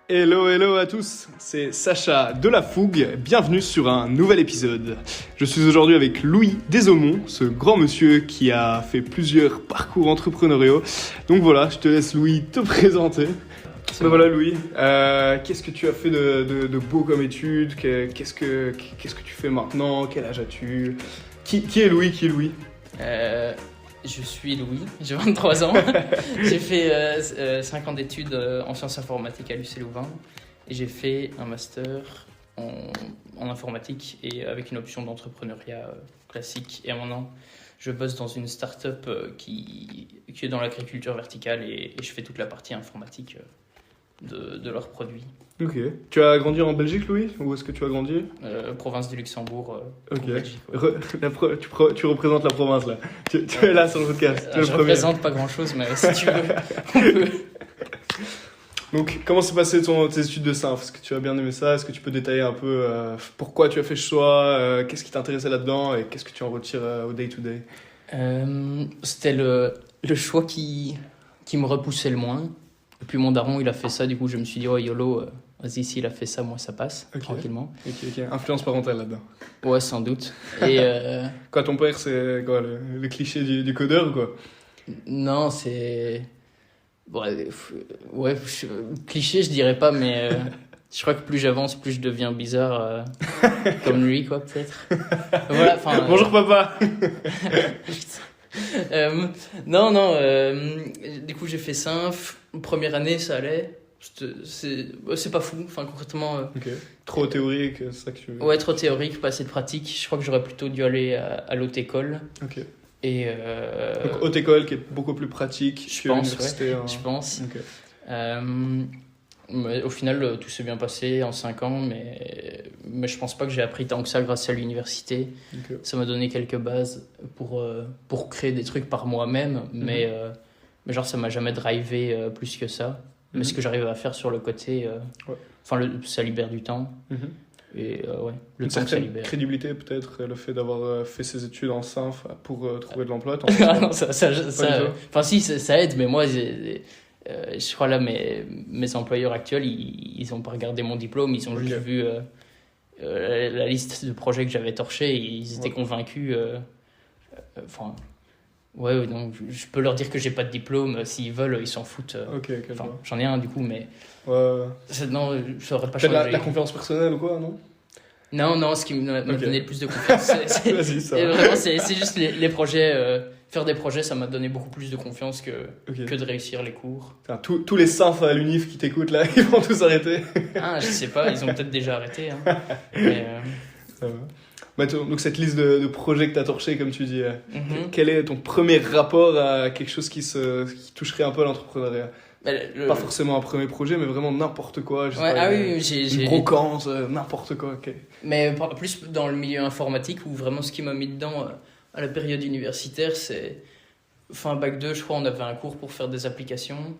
Hello, hello à tous, c'est Sacha de La Fougue, bienvenue sur un nouvel épisode. Je suis aujourd'hui avec Louis Desaumont, ce grand monsieur qui a fait plusieurs parcours entrepreneuriaux. Donc voilà, je te laisse Louis te présenter. Ben voilà Louis, qu'est-ce que tu as fait de beau comme études, qu'est-ce que tu fais maintenant, quel âge as-tu, qui est Louis, Je suis Louis, j'ai 23 ans. J'ai fait 5 ans d'études en sciences informatiques à l'UC Louvain et j'ai fait un master en informatique et avec une option d'entrepreneuriat classique. Et maintenant, je bosse dans une start-up qui est dans l'agriculture verticale et je fais toute la partie informatique de leurs produits. Ok. Tu as grandi en Belgique, Louis? Où est-ce que tu as grandi? Province du Luxembourg, ok. en Belgique. Ouais. Tu représentes la province là. Tu es là sur le podcast. Je représente pas grand-chose, mais si tu veux, on peut. Donc, comment s'est passé tes études de synth? Est-ce que tu as bien aimé ça? Est-ce que tu peux détailler un peu pourquoi tu as fait ce choix? Qu'est-ce qui t'intéressait là-dedans? Et qu'est-ce que tu en retires au day-to-day? C'était le choix qui me repoussait le moins. Et puis mon daron, il a fait ça, du coup je me suis dit, oh YOLO, vas-y, s'il a fait ça, moi ça passe, tranquillement. Ok. Influence parentale là-dedans. Ouais, sans doute. Et Quoi, ton père, c'est quoi, le cliché du codeur ou quoi? non, c'est... Ouais, cliché, je dirais pas, mais je crois que plus j'avance, plus je deviens bizarre, comme lui, quoi, peut-être. Voilà, Bonjour papa. Non, du coup j'ai fait Synf. Première année ça allait, c'est pas fou, enfin concrètement. Ok. Trop théorique, c'est ça que tu veux. Ouais, trop théorique, pas assez de pratique. Je crois que j'aurais plutôt dû aller à l'haute école. Ok. Et donc haute école qui est beaucoup plus pratique que l'université. Ouais, je pense. Ok. Mais au final tout s'est bien passé en 5 ans, mais je pense pas que j'ai appris tant que ça grâce à l'université. Okay. Ça m'a donné quelques bases pour créer des trucs par moi-même, mais genre ça m'a jamais drivé plus que ça. Mais ce que j'arrive à faire sur le côté, ça libère du temps. Et ouais, le temps que ça libère. Crédibilité peut-être, le fait d'avoir fait ses études en synf pour trouver de l'emploi. Non, enfin si, ça aide, mais moi je crois là mes employeurs actuels, ils ont pas regardé mon diplôme, ils ont juste vu la liste de projets que j'avais torché et ils étaient convaincus. Ouais, donc je peux leur dire que j'ai pas de diplôme, s'ils veulent, ils s'en foutent. J'en ai un du coup, mais non, ça aurait pas changé. La confiance personnelle ou quoi, non? Non, ce qui m'a donné le plus de confiance, c'est juste les projets. Faire des projets, ça m'a donné beaucoup plus de confiance que de réussir les cours. Enfin, tous les synfs à l'UNIF qui t'écoutent là, ils vont tous arrêter. Ah, je sais pas, ils ont peut-être déjà arrêté. Hein. Mais, ça va. Donc cette liste de projets que t'as torché, comme tu dis, quel est ton premier rapport à quelque chose qui toucherait un peu à l'entrepreneuriat? Pas forcément un premier projet, mais vraiment n'importe quoi. Une brocante, n'importe quoi. Okay. Mais plus dans le milieu informatique, où vraiment ce qui m'a mis dedans à la période universitaire, c'est fin bac 2, je crois, on avait un cours pour faire des applications.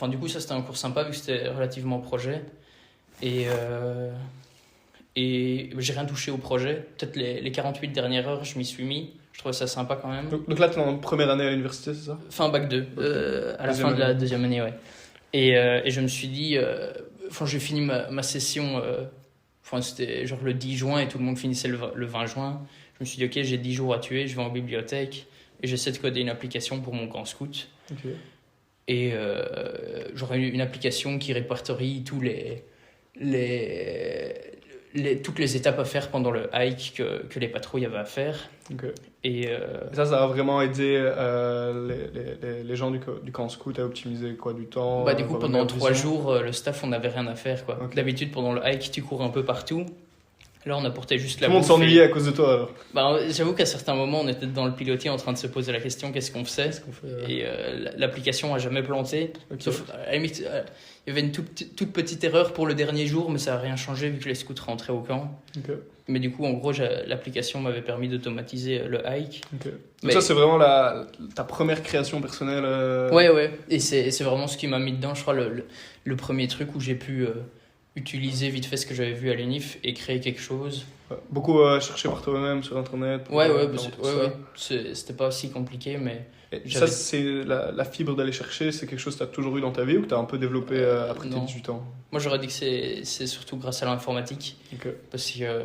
Du coup, ça c'était un cours sympa vu que c'était relativement projet. Et j'ai rien touché au projet. Peut-être les 48 dernières heures, je m'y suis mis. Je trouvais ça sympa quand même. Donc là, tu es en première année à l'université, c'est ça? Fin bac 2, à la fin de la deuxième année, ouais. Et je me suis dit, j'ai fini ma session, c'était genre le 10 juin et tout le monde finissait le 20 juin. Je me suis dit, ok, j'ai 10 jours à tuer, je vais en bibliothèque et j'essaie de coder une application pour mon camp scout. Okay. Et j'aurais eu une application qui répertorie toutes les étapes à faire pendant le hike que les patrouilles avaient à faire. Okay. Et ça a vraiment aidé les gens du camp scout à optimiser du temps. Du coup, pendant 3 jours, le staff, on n'avait rien à faire. Okay. D'habitude, pendant le hike, tu cours un peu partout. Là, on apportait juste la bouffe. Tout le monde s'ennuyait à cause de toi, alors. J'avoue qu'à certains moments, on était dans le pilotis en train de se poser la question, qu'est-ce qu'on fait? Et l'application a jamais planté. Okay. Sauf, à la limite, il y avait une toute petite erreur pour le dernier jour, mais ça n'a rien changé vu que les scouts rentraient au camp. Okay. Mais du coup, en gros, l'application m'avait permis d'automatiser le hike. Okay. Donc ça, c'est vraiment ta première création personnelle. Ouais. Et c'est vraiment ce qui m'a mis dedans. Je crois le premier truc où j'ai pu utiliser vite fait ce que j'avais vu à l'UNIF et créer quelque chose. Ouais. Beaucoup chercher par toi-même sur internet. Pour, Ouais, vraiment tout ça. c'était pas aussi compliqué, mais Et ça, j'avais... c'est la fibre d'aller chercher, c'est quelque chose que tu as toujours eu dans ta vie ou que tu as un peu développé après tes non. 18 ans? Moi, j'aurais dit que c'est surtout grâce à l'informatique, Ok. parce que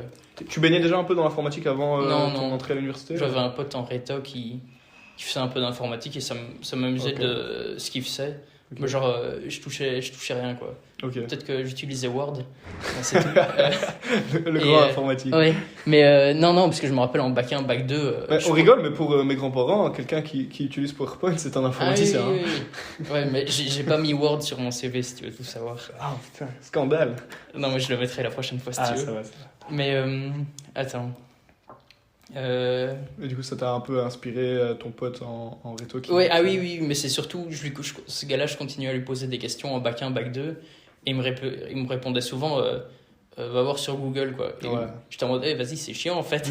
Tu baignais déjà un peu dans l'informatique avant ton non. entrée à l'université? J'avais un pote en réto qui faisait un peu d'informatique et ça m'amusait Ok. de ce qu'il faisait. Ok. Mais genre, je touchais rien, quoi. Ok. Peut-être que j'utilisais Word, mais c'est tout. Le Et, grand informatique. Ouais, mais non, parce que je me rappelle en bac 1, bac 2. Ouais, on rigole, mais pour mes grands-parents, quelqu'un qui utilise PowerPoint, c'est un informaticien. Ah, oui. Ouais, mais j'ai pas mis Word sur mon CV si tu veux tout savoir. Ah putain, scandale. Non, mais je le mettrai la prochaine fois si Ah, tu veux. ça va, ça va. Mais attends. Et du coup, ça t'a un peu inspiré ton pote en réto qui... Ouais, oui, mais c'est surtout, ce gars-là, je continue à lui poser des questions en bac 1, bac 2, et il me répondait souvent, va voir sur Google, quoi. Et Ouais. j'étais en mode, vas-y, c'est chiant, en fait,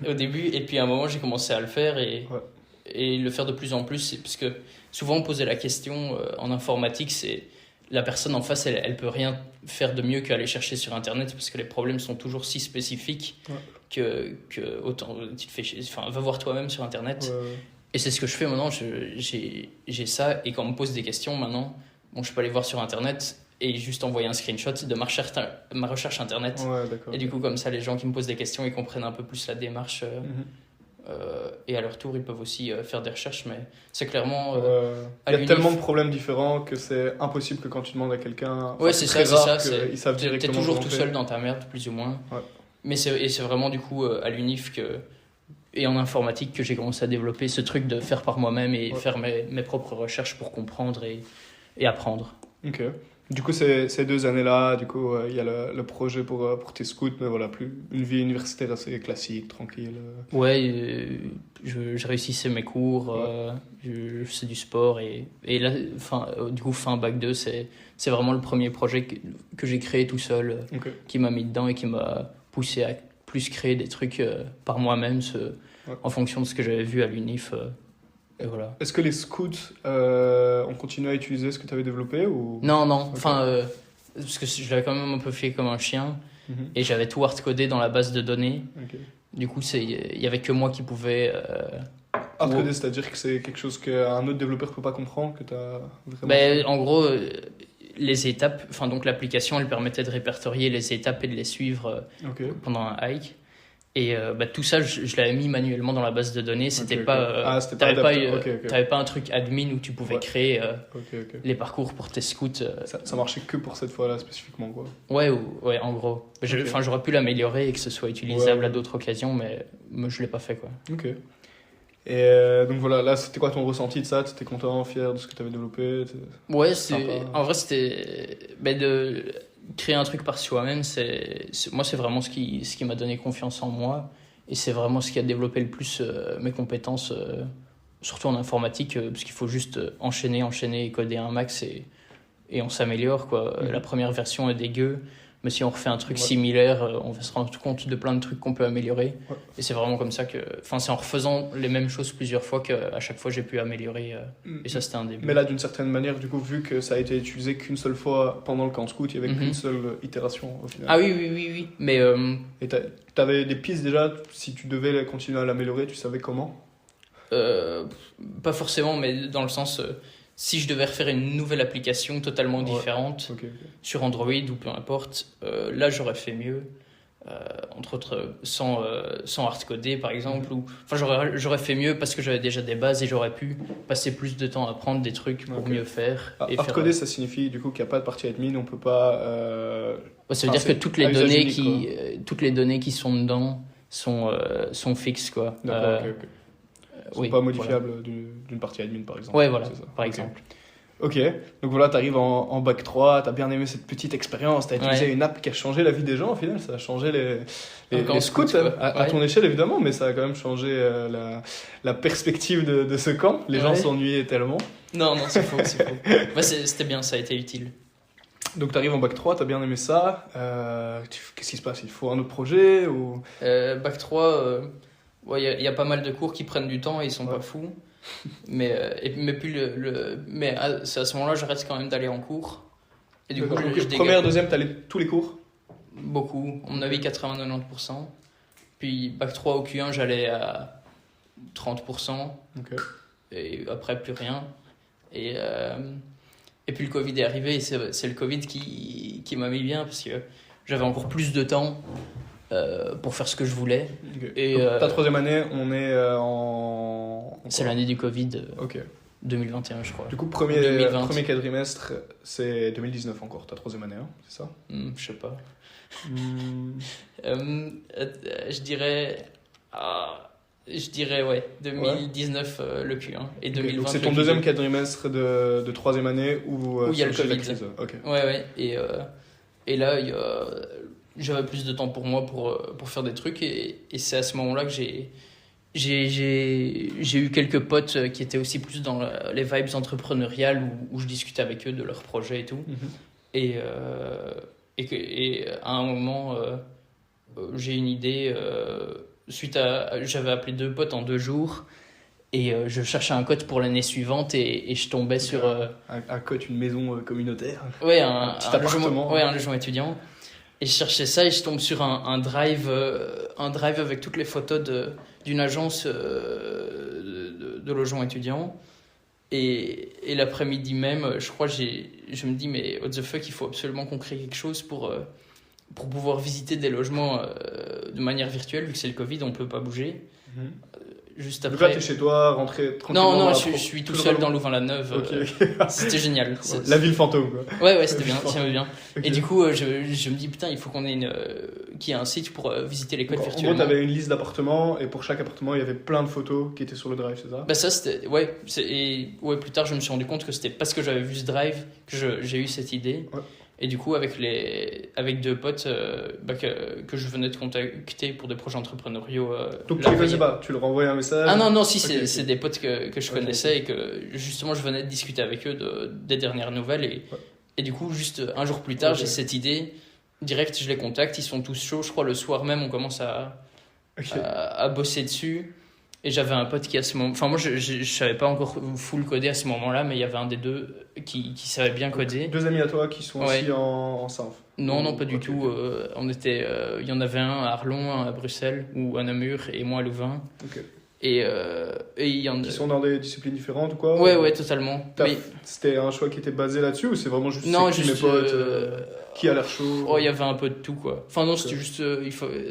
au début, et puis à un moment, j'ai commencé à le faire, et le faire de plus en plus, parce que souvent, on posait la question en informatique, c'est la personne en face, elle peut rien faire de mieux qu'aller chercher sur Internet, parce que les problèmes sont toujours si spécifiques que autant tu te fais chier. Enfin, va voir toi-même sur Internet. Ouais. Et c'est ce que je fais maintenant. J'ai ça, et quand on me pose des questions maintenant, bon, je peux aller voir sur Internet et juste envoyer un screenshot de ma recherche Internet. Ouais, d'accord. Et du coup, comme ça, les gens qui me posent des questions, ils comprennent un peu plus la démarche. Et à leur tour, ils peuvent aussi faire des recherches, mais c'est clairement... Il y a tellement de problèmes différents que c'est impossible que quand tu demandes à quelqu'un... Ouais, c'est ça. Ils savent T'es directement toujours comment tout faire. seul dans ta merde, plus ou moins. Ouais. Mais c'est vraiment du coup à l'UNIF et en informatique que j'ai commencé à développer ce truc de faire par moi-même et faire mes propres recherches pour comprendre et apprendre. Ok. Du coup, ces 2 années-là, du coup, il y a le projet pour tes scouts, mais voilà, plus une vie universitaire assez classique, tranquille. Ouais, je réussissais mes cours, je faisais du sport et là, du coup, fin bac 2, c'est vraiment le premier projet que j'ai créé tout seul, qui m'a mis dedans et qui m'a poussé à plus créer des trucs par moi-même en fonction de ce que j'avais vu à l'UNIF. Et voilà. Est-ce que les scouts ont continué à utiliser ce que tu avais développé ou... Non, Ok. parce que je l'avais quand même un peu fait comme un chien et j'avais tout hardcodé dans la base de données. Ok. Du coup, il y avait que moi qui pouvais... Hardcodé, c'est-à-dire que c'est quelque chose qu'un autre développeur ne peut pas comprendre, que tu as vraiment... Ben, en gros, les étapes, donc l'application, elle permettait de répertorier les étapes et de les suivre Ok. pendant un hike. Et tout ça, je l'avais mis manuellement dans la base de données. C'était Ok, ok. pas, C'était pas t'avais pas, adapté. Ok. t'avais pas un truc admin où tu pouvais créer Ok. les parcours pour tes scouts. Ça marchait que pour cette fois-là spécifiquement, quoi. Ouais, en gros. J'aurais pu l'améliorer et que ce soit utilisable à d'autres occasions, mais moi, je l'ai pas fait, quoi. Ok. Et donc voilà, là, c'était quoi ton ressenti de ça? Tu étais content, fier de ce que tu avais développé? Ouais, Sympa. en vrai, c'était de créer un truc par soi-même. Moi, c'est vraiment ce qui m'a donné confiance en moi. Et c'est vraiment ce qui a développé le plus mes compétences, surtout en informatique, parce qu'il faut juste enchaîner et coder un max et on s'améliore, quoi. La première version est dégueu, mais si on refait un truc similaire, on va se rendre compte de plein de trucs qu'on peut améliorer. Ouais. Et c'est vraiment comme ça que... Enfin, c'est en refaisant les mêmes choses plusieurs fois qu'à chaque fois j'ai pu améliorer. Et ça, c'était un début. Mais là, d'une certaine manière, du coup, vu que ça a été utilisé qu'une seule fois pendant le camp scout, il n'y avait qu'une seule itération au final. Ah oui. Mais... Et tu avais des pistes déjà, si tu devais continuer à l'améliorer, tu savais comment? Pas forcément, mais dans le sens... si je devais refaire une nouvelle application totalement différente sur Android ou peu importe, là j'aurais fait mieux, entre autres sans hardcoder par exemple. J'aurais fait mieux parce que j'avais déjà des bases et j'aurais pu passer plus de temps à apprendre des trucs pour mieux faire. Hardcoder, ça signifie du coup qu'il n'y a pas de partie admin, on peut pas... ça veut dire que toutes les données qui sont dedans sont fixes, quoi. D'accord, Ils sont pas modifiables d'une partie admin, par exemple. Ouais, voilà, par exemple. Ok, donc voilà, tu arrives en bac 3, tu as bien aimé cette petite expérience, tu as utilisé une app qui a changé la vie des gens au final, ça a changé les scouts, à ton échelle évidemment, mais ça a quand même changé la perspective de ce camp. Les gens s'ennuyaient tellement. Non, c'est faux. C'était bien, ça a été utile. Donc tu arrives en bac 3, tu as bien aimé ça, qu'est-ce qui se passe? Il faut un autre projet ou... Bac 3... il y a pas mal de cours qui prennent du temps et ils sont pas fous. Mais c'est à ce moment-là, j'arrête quand même d'aller en cours. Et du coup, première, deuxième, t'allais tous les cours? Beaucoup. On avait 80-90%. Puis bac 3 au Q1, j'allais à 30%. Ok. Et après, plus rien. Et puis le Covid est arrivé, et c'est le Covid qui m'a mis bien, parce que j'avais encore plus de temps pour faire ce que je voulais. Ok. Et, Donc, ta troisième année, on est en... c'est l'année du Covid, Ok. 2021, je crois. Du coup, 2020. premier quadrimestre, c'est 2019 encore, ta troisième année, hein, c'est ça? Je sais pas. Je dirais... je dirais, ouais, 2019 le Q1 et 2020 donc c'est le ton Q2. deuxième quadrimestre de troisième année où il y a le c'est la Covid. crise. Ok. Ouais. Et là, j'avais plus de temps pour moi pour faire des trucs. Et c'est à ce moment-là que j'ai eu quelques potes qui étaient aussi plus dans les vibes entrepreneuriales où je discutais avec eux de leurs projets et tout. Et à un moment, j'ai une idée. J'avais appelé 2 potes en 2 jours. Et je cherchais un code pour l'année suivante et je tombais sur... Un code, une maison communautaire. Ouais, un petit appartement. Un logement étudiant. Et je cherchais ça et je tombe sur un drive avec toutes les photos d'une agence de logement étudiant. Et l'après-midi même, je crois, je me dis, mais what the fuck, il faut absolument qu'on crée quelque chose pour pouvoir visiter des logements de manière virtuelle, vu que c'est le Covid, on ne peut pas bouger. Juste Donc après... là, t'es chez toi, rentré tranquillement. Non, je suis tout seul dans Louvain-la-Neuve. Okay. C'était génial. La ville fantôme, quoi. Ouais, c'était bien, j'aimais bien. Okay. Et du coup, je me dis, putain, il faut qu'on ait qu'il y ait un site pour visiter les codes virtuellement. En gros, t'avais une liste d'appartements, et pour chaque appartement, il y avait plein de photos qui étaient sur le drive, c'est ça? Bah ça, c'était... Ouais, plus tard, je me suis rendu compte que c'était parce que j'avais vu ce drive que j'ai eu cette idée. Ouais. Et du coup, avec 2 potes que je venais de contacter pour des projets entrepreneuriaux. Donc tu les connaissais pas, tu leur envoyais un message? Ah non, si, okay, c'est des potes que je connaissais et que justement je venais de discuter avec eux des dernières nouvelles. Et du coup, juste un jour plus tard, j'ai cette idée. Direct, je les contacte, ils sont tous chauds. Je crois le soir même, on commence à bosser dessus. Et j'avais un pote qui à ce moment... Enfin, moi, je savais pas encore full coder à ce moment-là, mais il y avait un des 2 qui savait bien coder. 2 amis à toi qui sont aussi en Synf? Non, pas du tout. On était... Il y en avait un à Arlon, un à Bruxelles, ou à Namur, et moi à Louvain. Ok. Et il y en a... Qui sont dans des disciplines différentes ou quoi? Ouais, totalement. C'était un choix qui était basé là-dessus ou c'est vraiment juste... Non, juste... mes potes qui a l'air chaud? Oh, il y avait un peu de tout, quoi. Enfin non, c'était juste...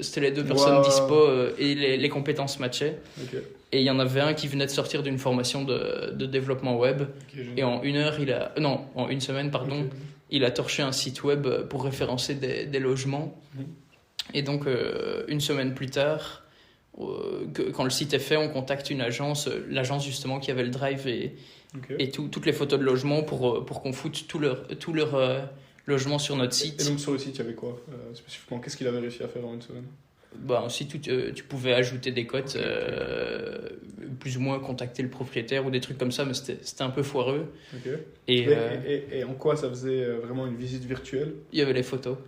c'était les 2 personnes dispo et les compétences matchaient. Okay. Et il y en avait un qui venait de sortir d'une formation de développement web. Okay, et en une semaine, pardon, okay. Il a torché un site web pour référencer des logements. Et donc, une semaine plus tard... quand le site est fait, on contacte une agence, l'agence justement qui avait le drive et toutes les photos de logement pour qu'on foute tout leur logement sur notre site. Et donc sur le site, il y avait quoi spécifiquement? Qu'est-ce qu'il avait réussi à faire en une semaine? Ensuite, tu pouvais ajouter des cotes, plus ou moins contacter le propriétaire ou des trucs comme ça, mais c'était un peu foireux. Et en quoi ça faisait vraiment une visite virtuelle? Il y avait les photos.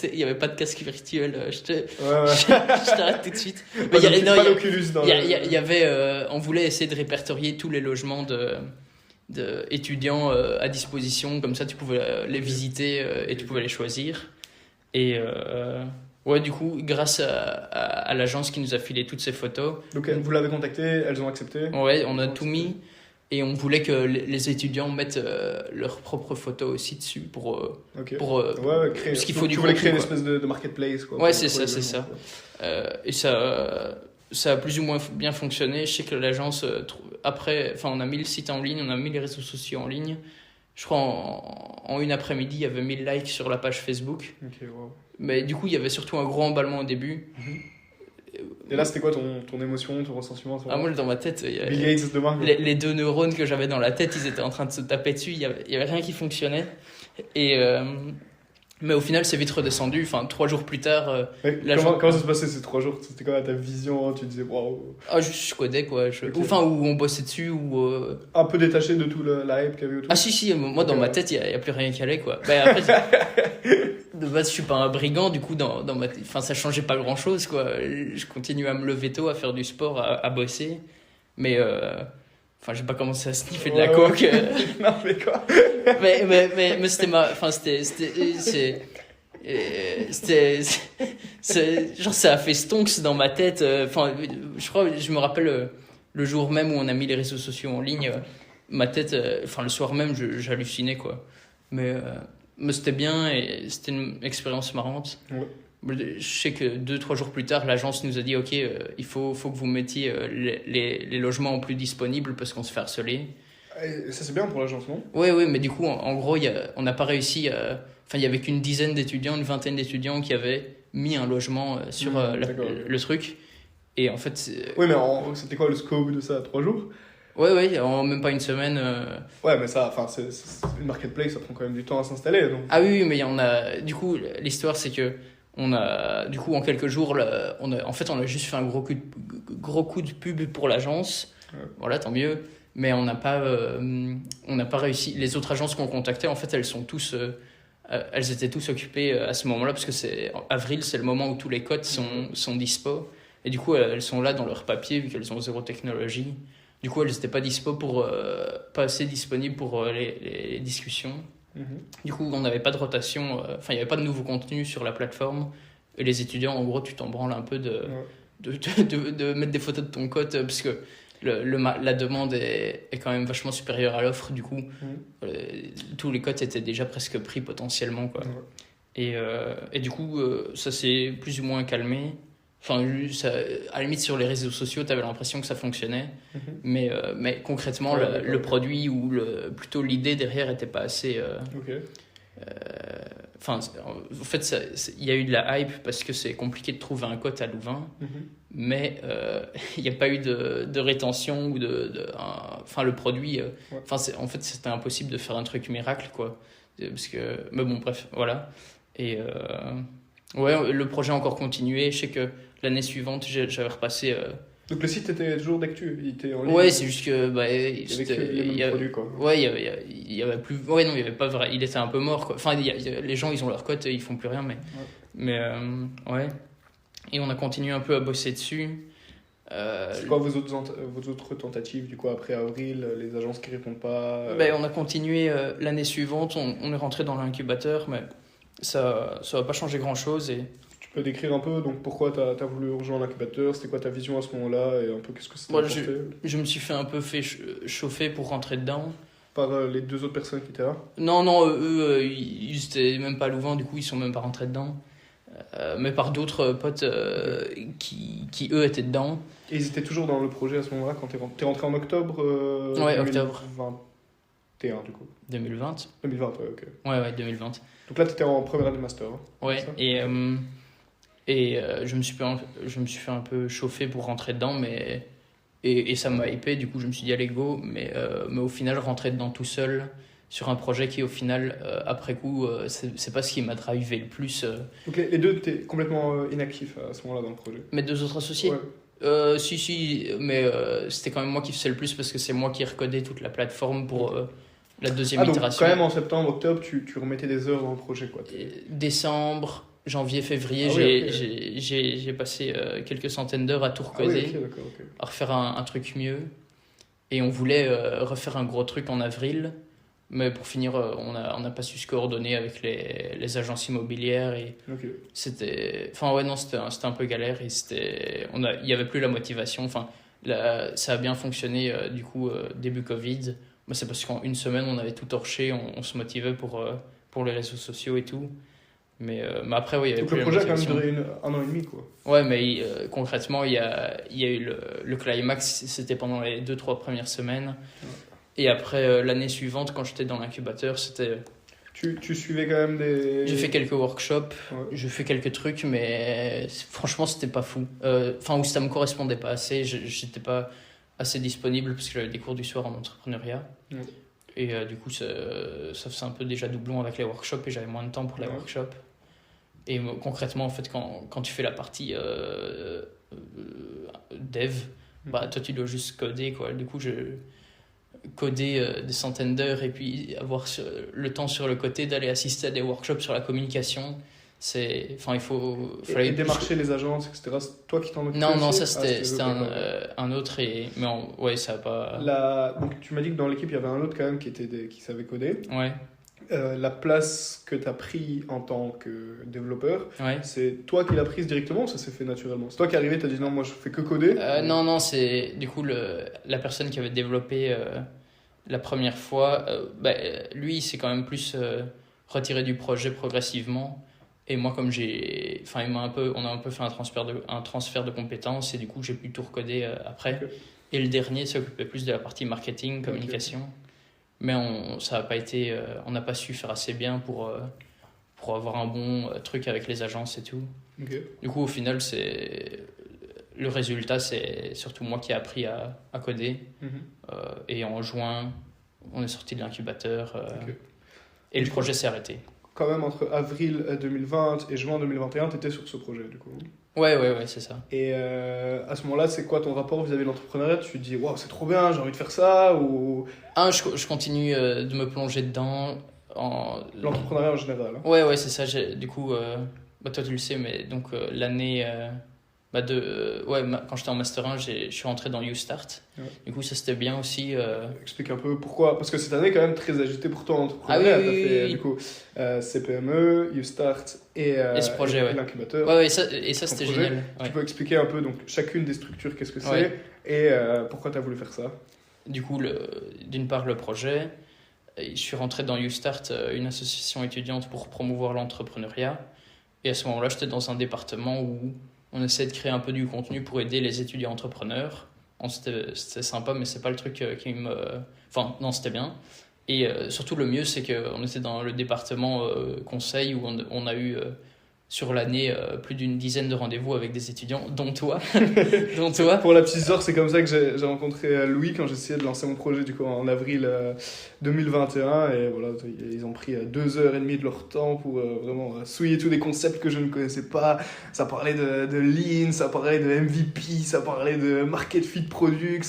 Il n'y avait pas de casque virtuel. Je t'arrête tout de suite. Mais il y avait, on voulait essayer de répertorier tous les logements d'étudiants à disposition. Comme ça, tu pouvais les visiter et tu pouvais les choisir. Et... ouais, du coup, grâce à l'agence qui nous a filé toutes ces photos. Donc, vous l'avez contacté, elles ont accepté? Ouais, on a tout mis. Et on voulait que les étudiants mettent leurs propres photos aussi dessus pour créer. Parce qu'il faut tu voulais créer une espèce de marketplace, quoi. Ouais, c'est ça. Et ça a plus ou moins bien fonctionné. Je sais que l'agence, après, on a mis le site en ligne, on a mis les réseaux sociaux en ligne. Je crois en une après-midi, il y avait 1000 likes sur la page Facebook. Ok, wow. Mais du coup, il y avait surtout un gros emballement au début. Et là, c'était quoi ton émotion, ton ressentiment? Moi, dans ma tête, Bill Gates demain, les 2 neurones que j'avais dans la tête, ils étaient en train de se taper dessus. Il y avait rien qui fonctionnait. Mais au final, c'est vite redescendu. 3 jours plus tard... Comment ça se passait ces 3 jours? C'était quoi ta vision? Tu disais waouh? Juste je codais, quoi. Où on bossait dessus. Un peu détaché de tout la hype qu'il y avait autour? Ah si, moi dans ma tête, il n'y a plus rien qui allait, quoi. Après, de base, je suis pas un brigand, du coup, dans ma tête, ça changeait pas grand-chose, quoi. Je continuais à me lever tôt, à faire du sport, à bosser. Mais... j'ai pas commencé à sniffer de la coke. Non, mais quoi? mais c'était Genre, ça a fait stonks dans ma tête. Enfin, je me rappelle le jour même où on a mis les réseaux sociaux en ligne, ma tête, enfin, le soir même, j'hallucinais, quoi. Mais c'était bien et c'était une expérience marrante. Ouais. Je sais que 2-3 jours plus tard, l'agence nous a dit ok, il faut que vous mettiez les logements en plus disponibles parce qu'on se fait harceler. Et ça, c'est bien pour l'agence, non? Oui, mais du coup, en gros, on n'a pas réussi. Enfin, il y avait qu'une dizaine d'étudiants, une vingtaine d'étudiants qui avaient mis un logement sur le truc. Et en fait. Oui, mais c'était quoi le scope de ça? 3 jours? Ouais, en même pas une semaine. Ouais, mais ça, enfin, c'est une marketplace, ça prend quand même du temps à s'installer. Donc. Ah oui, mais on a. Du coup, l'histoire, c'est que. Du coup, en quelques jours, on a juste fait un gros coup de pub pour l'agence. Ouais. Voilà, tant mieux. Mais on n'a pas réussi. Les autres agences qu'on contactait, en fait, elles étaient tous occupées à ce moment-là, parce que avril, c'est le moment où tous les codes sont dispo. Et du coup, elles sont là dans leur papier, vu qu'elles ont zéro technologie. Du coup, elles n'étaient pas pas assez disponibles pour les discussions. Du coup, on n'avait pas de rotation, il n'y avait pas de nouveau contenu sur la plateforme. Et les étudiants, en gros, tu t'en branles un peu de mettre des photos de ton code, parce que la demande est quand même vachement supérieure à l'offre. Du coup, tous les codes étaient déjà presque pris potentiellement, quoi. Et du coup, ça s'est plus ou moins calmé. Enfin, à la limite, sur les réseaux sociaux, tu avais l'impression que ça fonctionnait. Mais concrètement, le produit ou plutôt l'idée derrière n'était pas assez... en fait, il y a eu de la hype parce que c'est compliqué de trouver un code à Louvain. Mais il n'y a pas eu de rétention ou le produit... En fait, c'était impossible de faire un truc miracle, quoi. Parce que... Mais bon, bref, voilà. Et... le projet a encore continué. Je sais que l'année suivante, j'avais repassé... Donc le site était toujours d'actu, il était en ligne? Ouais, c'est juste que... il y avait produits, quoi. Ouais, il y avait plus... Ouais, non, il y avait pas vrai... Il était un peu mort, quoi. Enfin, les gens, ils ont leur cote, ils font plus rien, mais ouais. Et on a continué un peu à bosser dessus. C'est quoi vos autres tentatives, du coup, après avril, les agences qui répondent pas On a continué l'année suivante, on est rentré dans l'incubateur, mais ça va pas changer grand-chose. Et... Tu peux décrire un peu donc pourquoi tu as voulu rejoindre l'incubateur, c'était quoi ta vision à ce moment-là et un peu qu'est-ce que c'était apporté? Je me suis fait un peu chauffer pour rentrer dedans. Par les 2 autres personnes qui étaient là? Non, eux, ils étaient même pas à Louvain, du coup ils sont même pas rentrés dedans. Mais par d'autres potes qui eux étaient dedans. Et ils étaient toujours dans le projet à ce moment-là quand t'es rentré en octobre octobre 2021 du coup. 2020. 2020, ouais, ok. Ouais, 2020. Donc là t'étais en première année de master. Ouais, et je me suis fait un peu chauffer pour rentrer dedans, mais et ça m'a hypé, du coup je me suis dit allez go, mais au final rentrer dedans tout seul sur un projet qui au final après coup c'est pas ce qui m'a drivé le plus. Donc les deux t'es complètement inactif à ce moment-là dans le projet? Mes 2 autres associés? Ouais. Si, mais c'était quand même moi qui faisais le plus parce que c'est moi qui recodais toute la plateforme pour la deuxième itération. Donc quand même en septembre, octobre, tu remettais des heures dans le projet, quoi. Décembre, janvier, février, j'ai passé quelques centaines d'heures à tout recoder, à refaire un truc mieux. Et on voulait refaire un gros truc en avril, mais pour finir, on n'a pas su se coordonner avec les agences immobilières. Et c'était un peu galère et il n'y avait plus la motivation. Enfin, ça a bien fonctionné du coup début Covid. C'est parce qu'en une semaine, on avait tout torché, on se motivait pour les réseaux sociaux et tout. Mais après, il y avait donc plus le la projet a motivation. quand même duré 1 an et demi, quoi. Ouais, mais concrètement, il y a eu le climax, c'était pendant les 2-3 premières semaines. Et après, l'année suivante, quand j'étais dans l'incubateur, c'était... Tu suivais quand même des... J'ai fait quelques workshops, j'ai fait quelques trucs, mais franchement, c'était pas fou. Où ça me correspondait pas assez, j'étais pas assez disponible parce que j'avais des cours du soir en entrepreneuriat. Et du coup, ça faisait un peu déjà doublon avec les workshops et j'avais moins de temps pour les workshops. Et concrètement, en fait, quand tu fais la partie dev, toi, tu dois juste coder, quoi. Du coup, je codais des centaines d'heures et puis avoir le temps sur le côté d'aller assister à des workshops sur la communication. Il fallait et démarcher les agences, etc. C'est toi qui t'en occupais? Non, ça c'était un autre. Ça a pas... Donc tu m'as dit que dans l'équipe, il y avait un autre quand même qui savait coder. Ouais. la place que tu as pris en tant que développeur, Ouais. c'est toi qui l'as prise directement ou ça s'est fait naturellement? C'est toi qui es arrivé, tu as dit non, moi je fais que coder? Non, c'est du coup la personne qui avait développé la première fois. Lui, il s'est quand même plus retiré du projet progressivement. Et moi, comme enfin, on a un peu fait un transfert de compétences et du coup, j'ai pu tout recoder après. Ok. Et le dernier s'occupait plus de la partie marketing, communication. Mais ça a pas été, on n'a pas su faire assez bien pour avoir un bon truc avec les agences et tout. Ok. Du coup, au final, le résultat, c'est surtout moi qui ai appris à coder. Mhm. Et en juin, on est sorti de l'incubateur Ok. et le projet s'est arrêté. Quand même, entre avril 2020 et juin 2021, tu étais sur ce projet du coup. Ouais, c'est ça. Et à ce moment-là, c'est quoi ton rapport vis-à-vis de l'entrepreneuriat? Tu te dis, waouh, c'est trop bien, j'ai envie de faire ça? Ou Je continue de me plonger dedans. l'entrepreneuriat en général, hein? Ouais, c'est ça. Du coup, toi tu le sais, mais donc l'année quand j'étais en Master 1, je suis rentré dans YouStart. Ouais. Du coup, ça c'était bien aussi. Explique un peu pourquoi. Parce que cette année est quand même très agitée pour toi en entrepreneuriat. Ah oui, T'as oui, fait oui. du coup CPME, YouStart et ce projet, ouais. l'incubateur. Ouais, et ça c'était projet. génial. Ouais. Tu peux expliquer un peu donc, chacune des structures, qu'est-ce que c'est Ouais. et pourquoi tu as voulu faire ça? Du coup, d'une part, le projet. Je suis rentré dans YouStart, une association étudiante pour promouvoir l'entrepreneuriat. Et à ce moment-là, j'étais dans un département où on essayait de créer un peu du contenu pour aider les étudiants entrepreneurs. Bon, c'était sympa, mais c'est pas le truc qui me... Enfin, non, c'était bien. Et surtout, le mieux, c'est qu'on était dans le département conseil où on a eu... sur l'année, plus d'une dizaine de rendez-vous avec des étudiants, dont toi. Pour la petite histoire, c'est comme ça que j'ai rencontré Louis quand j'essayais de lancer mon projet du coup, en avril 2021. Et voilà, ils ont pris 2 heures et demie de leur temps pour vraiment souiller tous des concepts que je ne connaissais pas. Ça parlait de Lean, ça parlait de MVP, ça parlait de Market Fit Product.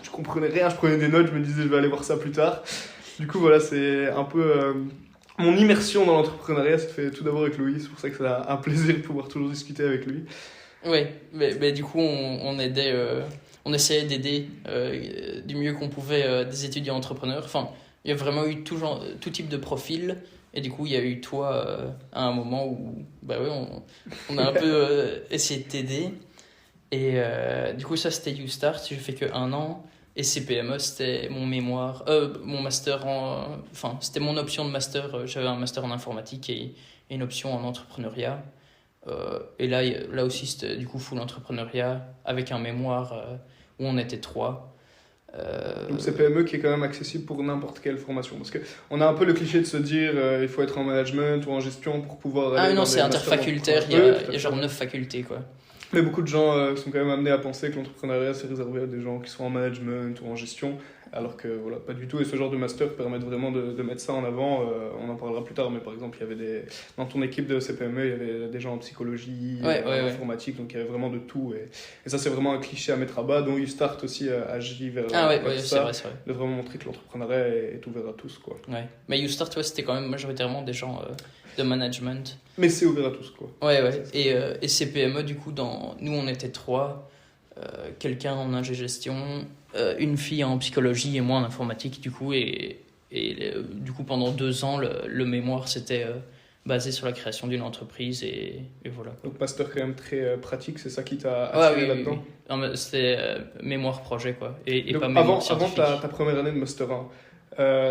Je comprenais rien, je prenais des notes, je me disais je vais aller voir ça plus tard. Du coup, voilà, c'est un peu... mon immersion dans l'entrepreneuriat s'est fait tout d'abord avec Louis, c'est pour ça que c'est un plaisir de pouvoir toujours discuter avec lui. Oui, mais du coup, on essayait d'aider du mieux qu'on pouvait des étudiants entrepreneurs. Enfin, il y a vraiment eu tout type de profil. Et du coup, il y a eu toi à un moment où on a un peu essayé de t'aider. Et du coup, ça, c'était YouStart. J'ai fait que 1 an. Et CPME, c'était mon master enfin, c'était mon option de master. J'avais un master en informatique et une option en entrepreneuriat. Et là aussi, c'était du coup full entrepreneuriat avec un mémoire où on était 3. Donc c'est PME qui est quand même accessible pour n'importe quelle formation. Parce qu'on a un peu le cliché de se dire il faut être en management ou en gestion pour pouvoir aller non, dans c'est des masters interfacultaire, il y d'entrepreneuriat. a genre 9 facultés, quoi. Mais beaucoup de gens sont quand même amenés à penser que l'entrepreneuriat c'est réservé à des gens qui sont en management ou en gestion, alors que voilà, pas du tout. Et ce genre de master permettent vraiment de mettre ça en avant. On en parlera plus tard, mais par exemple, il y avait dans ton équipe de CPME, il y avait des gens en psychologie, en informatique, donc il y avait vraiment de tout. Et ça, c'est vraiment un cliché à mettre à bas, dont YouStart aussi agit vers ça, c'est vrai. de vraiment montrer que l'entrepreneuriat est ouvert à tous, quoi. Ouais. Mais YouStart, c'était quand même majoritairement des gens de management. Mais c'est ouvert à tous, quoi. Ouais. Et CPME, du coup, nous, on était 3. Quelqu'un en ingé gestion, une fille en psychologie et moi en informatique, du coup. Et du coup, pendant 2 ans, le mémoire, c'était basé sur la création d'une entreprise. Et voilà. Donc, master quand même très pratique, c'est ça qui t'a attiré là-dedans? Oui. Non, mais c'était mémoire projet, quoi. Et donc, pas mémoire avant scientifique. ta première année de Master 1,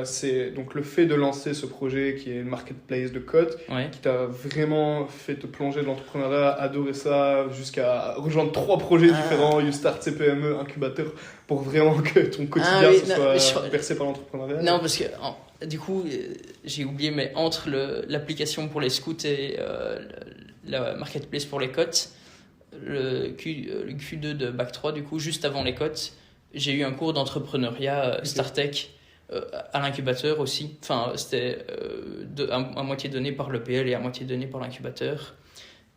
c'est donc le fait de lancer ce projet qui est une marketplace de code qui t'a vraiment fait te plonger de l'entrepreneuriat, adorer ça, jusqu'à rejoindre 3 projets différents, YouStart, CPME, incubateur, pour vraiment que ton quotidien soit percé par l'entrepreneuriat. Non, parce que du coup, j'ai oublié, mais entre l'application pour les scouts et la marketplace pour les cotes, le Q2 de Bac 3, du coup, juste avant les cotes, j'ai eu un cours d'entrepreneuriat StarTech à l'incubateur aussi. Enfin, c'était à moitié donné par l'EPL et à moitié donné par l'incubateur.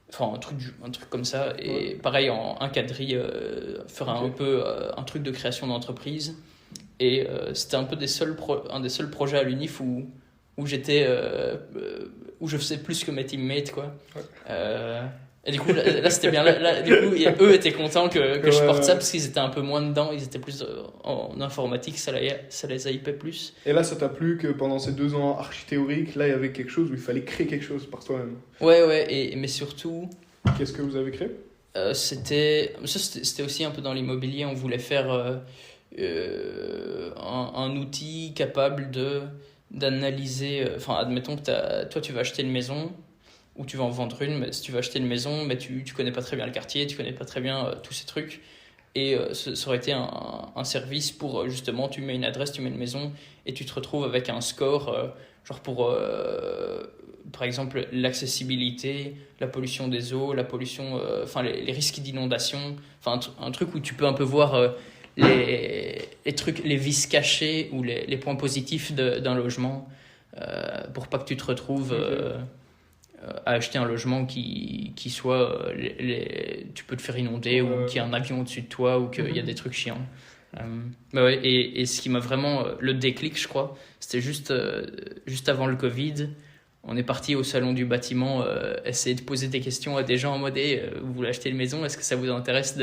Enfin, un truc comme ça. Et pareil, un quadri fera un peu un truc de création d'entreprise. Et c'était un peu un des seuls projets à l'UNIF où j'étais où je faisais plus que mes teammates, quoi. Et du coup, là c'était bien. Du coup, eux étaient contents que je porte ça parce qu'ils étaient un peu moins dedans. Ils étaient plus en informatique, ça les hypait plus. Et là, ça t'a plu que pendant ces 2 ans archi-théoriques, là, il y avait quelque chose où il fallait créer quelque chose par toi-même. Ouais, mais surtout... Qu'est-ce que vous avez créé ? C'était aussi un peu dans l'immobilier. On voulait faire un outil capable d'analyser... Enfin, admettons que toi, tu vas acheter une maison... ou tu vas en vendre une, mais si tu vas acheter une maison, mais tu connais pas très bien le quartier, tu connais pas très bien tous ces trucs. Et ça aurait été un service pour, justement, tu mets une adresse, tu mets une maison, et tu te retrouves avec un score, genre pour, par exemple, l'accessibilité, la pollution des eaux, la pollution, enfin les risques d'inondation, enfin un truc où tu peux un peu voir les trucs, les vices cachés ou les points positifs d'un logement, pour pas que tu te retrouves... à acheter un logement qui soit tu peux te faire inonder ou qu'il y a un avion au-dessus de toi ou qu'il y a des trucs chiants. Mais ouais, et ce qui m'a vraiment le déclic, je crois, c'était juste avant le Covid. On est parti au salon du bâtiment essayer de poser des questions à des gens en mode vous voulez acheter une maison, est-ce que ça vous intéresse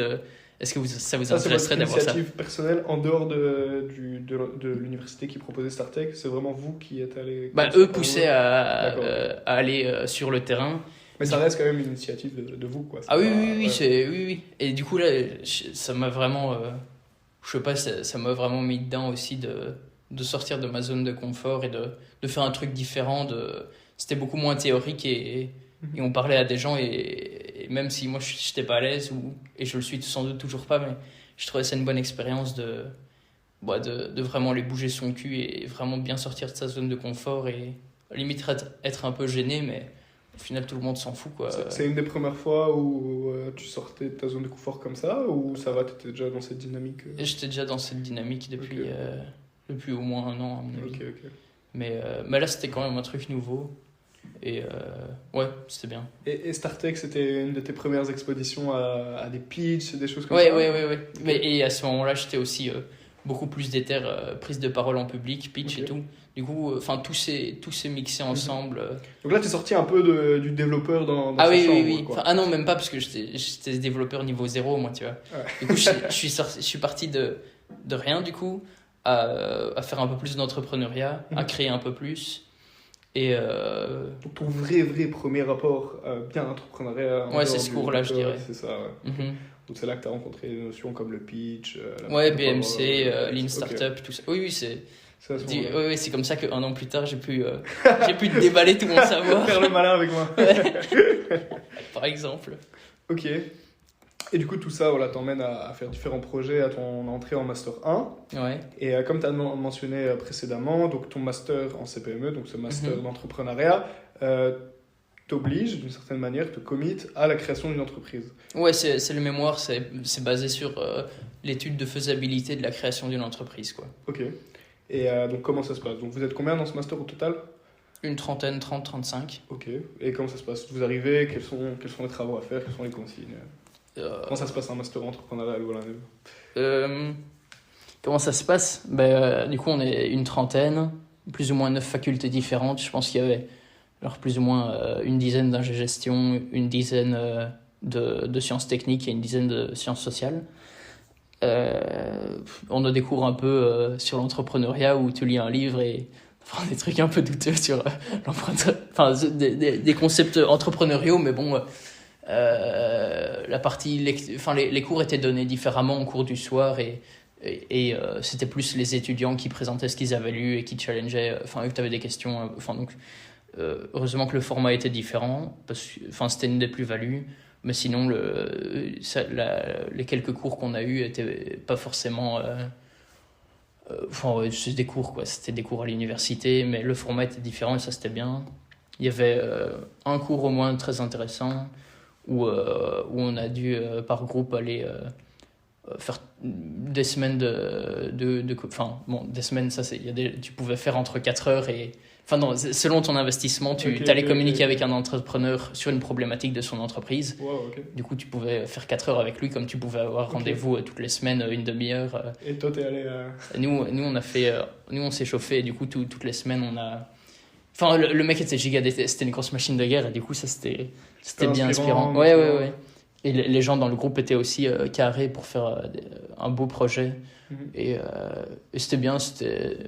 est-ce que ça vous intéresserait d'avoir ça? C'est votre initiative personnelle en dehors de l'université qui proposait StarTech. C'est vraiment vous qui êtes allé... Eux poussaient à aller sur le terrain. Mais ça reste quand même une initiative de vous, quoi. Oui. Et du coup, là, ça m'a vraiment... je sais pas, ça m'a vraiment mis dedans aussi de sortir de ma zone de confort et de faire un truc différent. C'était beaucoup moins théorique et on parlait à des gens et même si moi je n'étais pas à l'aise et je le suis sans doute toujours pas, mais je trouvais ça une bonne expérience de vraiment les bouger son cul et vraiment bien sortir de sa zone de confort et limite être un peu gêné, mais au final tout le monde s'en fout, quoi. C'est une des premières fois où tu sortais de ta zone de confort comme ça, ou ça va, t'étais déjà dans cette dynamique J'étais déjà dans cette dynamique depuis au moins 1 an à mon avis. Ok. Mais là c'était quand même un truc nouveau. Et ouais, c'était bien. Et StarTech, c'était une de tes premières expositions à des pitchs, des choses comme ça? Ouais. Okay. Et à ce moment-là, j'étais aussi beaucoup plus déter, prise de parole en public, pitch et tout. Du coup, tout s'est mixé ensemble. Donc là, tu es sorti un peu du développeur dans sa chambre. Oui. Quoi. Non, même pas, parce que j'étais développeur niveau 0, moi, tu vois. Ouais. Du coup, je suis parti de rien, du coup, à faire un peu plus d'entrepreneuriat, à créer un peu plus. Et donc ton vrai premier rapport bien entrepreneuriat. Ouais, c'est ce cours-là, je dirais. C'est ça, ouais. Donc c'est là que tu as rencontré des notions comme le pitch. BMC, Lean Startup, tout ça. Oui, c'est comme ça qu'un an plus tard, j'ai pu te déballer tout mon savoir. Faire le malin avec moi. Par exemple. Ok. Et du coup, tout ça t'emmène à faire différents projets à ton entrée en Master 1. Ouais. Et comme tu as mentionné précédemment, donc ton Master en CPME, donc ce Master d'entrepreneuriat, t'oblige d'une certaine manière, te commit à la création d'une entreprise. Ouais, c'est le mémoire, c'est basé sur l'étude de faisabilité de la création d'une entreprise, quoi. Ok. Et donc comment ça se passe? Donc vous êtes combien dans ce Master au total? Une trentaine, 30, 35. Ok. Et comment ça se passe? Vous arrivez, quels sont les travaux à faire, quelles sont les consignes? Comment ça se passe un master entrepreneurial à Louvain-la-Neuve? Comment ça se passe? Du coup, on est une trentaine, plus ou moins 9 facultés différentes. Je pense qu'il y avait plus ou moins une dizaine d'ingé-gestion, une dizaine de sciences techniques et une dizaine de sciences sociales. On a des cours un peu sur l'entrepreneuriat où tu lis un livre et des trucs un peu douteux sur des concepts entrepreneuriaux, mais bon... la partie les cours étaient donnés différemment au cours du soir et c'était plus les étudiants qui présentaient ce qu'ils avaient lu et qui challengeaient, eux que tu avais des questions, donc heureusement que le format était différent parce que c'était une des plus-values, mais sinon les quelques cours qu'on a eu étaient pas forcément c'est des cours, quoi. C'était des cours à l'université, mais le format était différent et ça c'était bien. Il y avait un cours au moins très intéressant où on a dû par groupe aller faire des semaines des semaines, ça tu pouvais faire entre 4 heures et selon ton investissement, tu allais communiquer avec un entrepreneur sur une problématique de son entreprise. Wow, okay. Du coup, tu pouvais faire 4 heures avec lui comme tu pouvais avoir rendez-vous toutes les semaines, une demi-heure. Et toi, t'es allé Nous on s'est chauffé et du coup toutes les semaines on a Enfin, le mec était giga c'était une grosse machine de guerre et du coup, ça c'était bien inspirant. Ouais. Ouais. Et les gens dans le groupe étaient aussi carrés pour faire un beau projet. Et c'était bien,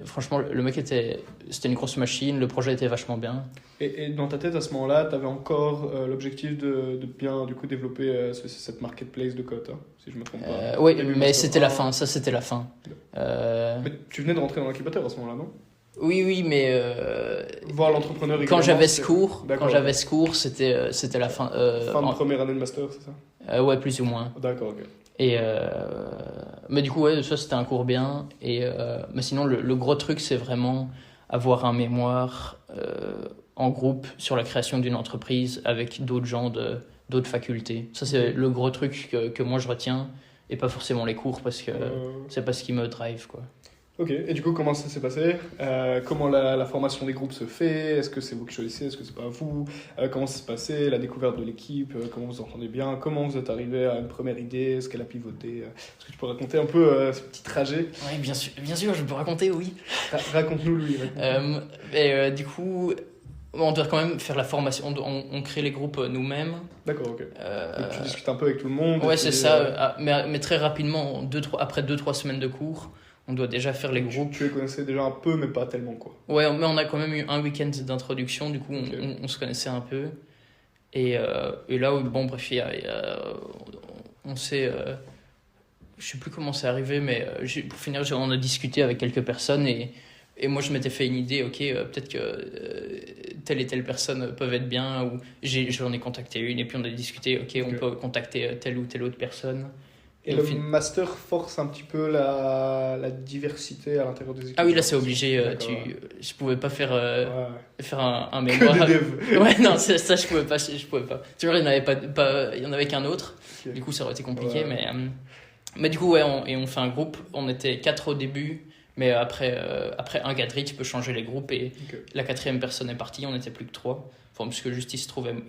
franchement, le mec c'était une grosse machine, le projet était vachement bien. Et dans ta tête, à ce moment-là, tu avais encore l'objectif de bien du coup, développer cette marketplace de code, hein, si je me trompe pas. Oui, mais c'était la fin, ça c'était la fin. Mais tu venais de rentrer dans l'incubateur à ce moment-là, non? Oui, mais voir l'entrepreneur quand j'avais ce cours, c'était la fin. Fin de première année de master, c'est ça? Ouais, plus ou moins. D'accord, ok. Et mais du coup, ouais, ça c'était un cours bien. Mais sinon, le gros truc, c'est vraiment avoir un mémoire en groupe sur la création d'une entreprise avec d'autres gens d'autres facultés. Ça, c'est le gros truc que moi je retiens et pas forcément les cours parce que c'est pas ce qui me drive, quoi. Ok, et du coup, comment ça s'est passé? Comment la formation des groupes se fait? Est-ce que c'est vous qui choisissez? Est-ce que c'est pas vous? Comment ça s'est passé? La découverte de l'équipe? Comment vous entendez bien? Comment vous êtes arrivé à une première idée? Est-ce qu'elle a pivoté? Est-ce que tu peux raconter un peu ce petit trajet? Oui, bien sûr, je peux raconter, oui. Raconte-nous, Louis. Du coup, on doit quand même faire la formation. On crée les groupes nous-mêmes. D'accord, ok. Donc tu discutes un peu avec tout le monde? Ouais, c'est ça. Mais très rapidement, après 2-3 semaines de cours, on doit déjà faire les groupes. Tu les connaissais déjà un peu, mais pas tellement, quoi. Ouais, mais on a quand même eu un week-end d'introduction, du coup, on se connaissait un peu. Et là, bon, bref, on s'est... je sais plus comment c'est arrivé, mais pour finir, on a discuté avec quelques personnes et moi, je m'étais fait une idée, ok, peut-être que telle et telle personne peuvent être bien, ou j'en ai contacté une, et puis on a discuté, ok, on peut contacter telle ou telle autre personne. Et le master force un petit peu la diversité à l'intérieur des équipes. Ah oui, là c'est obligé. Je pouvais pas faire un mémoire. Que des devs. Ouais, non, ça je pouvais pas. Tu vois, il y en avait qu'un autre. Okay. Du coup, ça aurait été compliqué, mais du coup, ouais, on fait un groupe. On était 4 au début, mais après un gadri, tu peux changer les groupes et la 4e personne est partie. On n'était plus que 3. Enfin, parce que juste il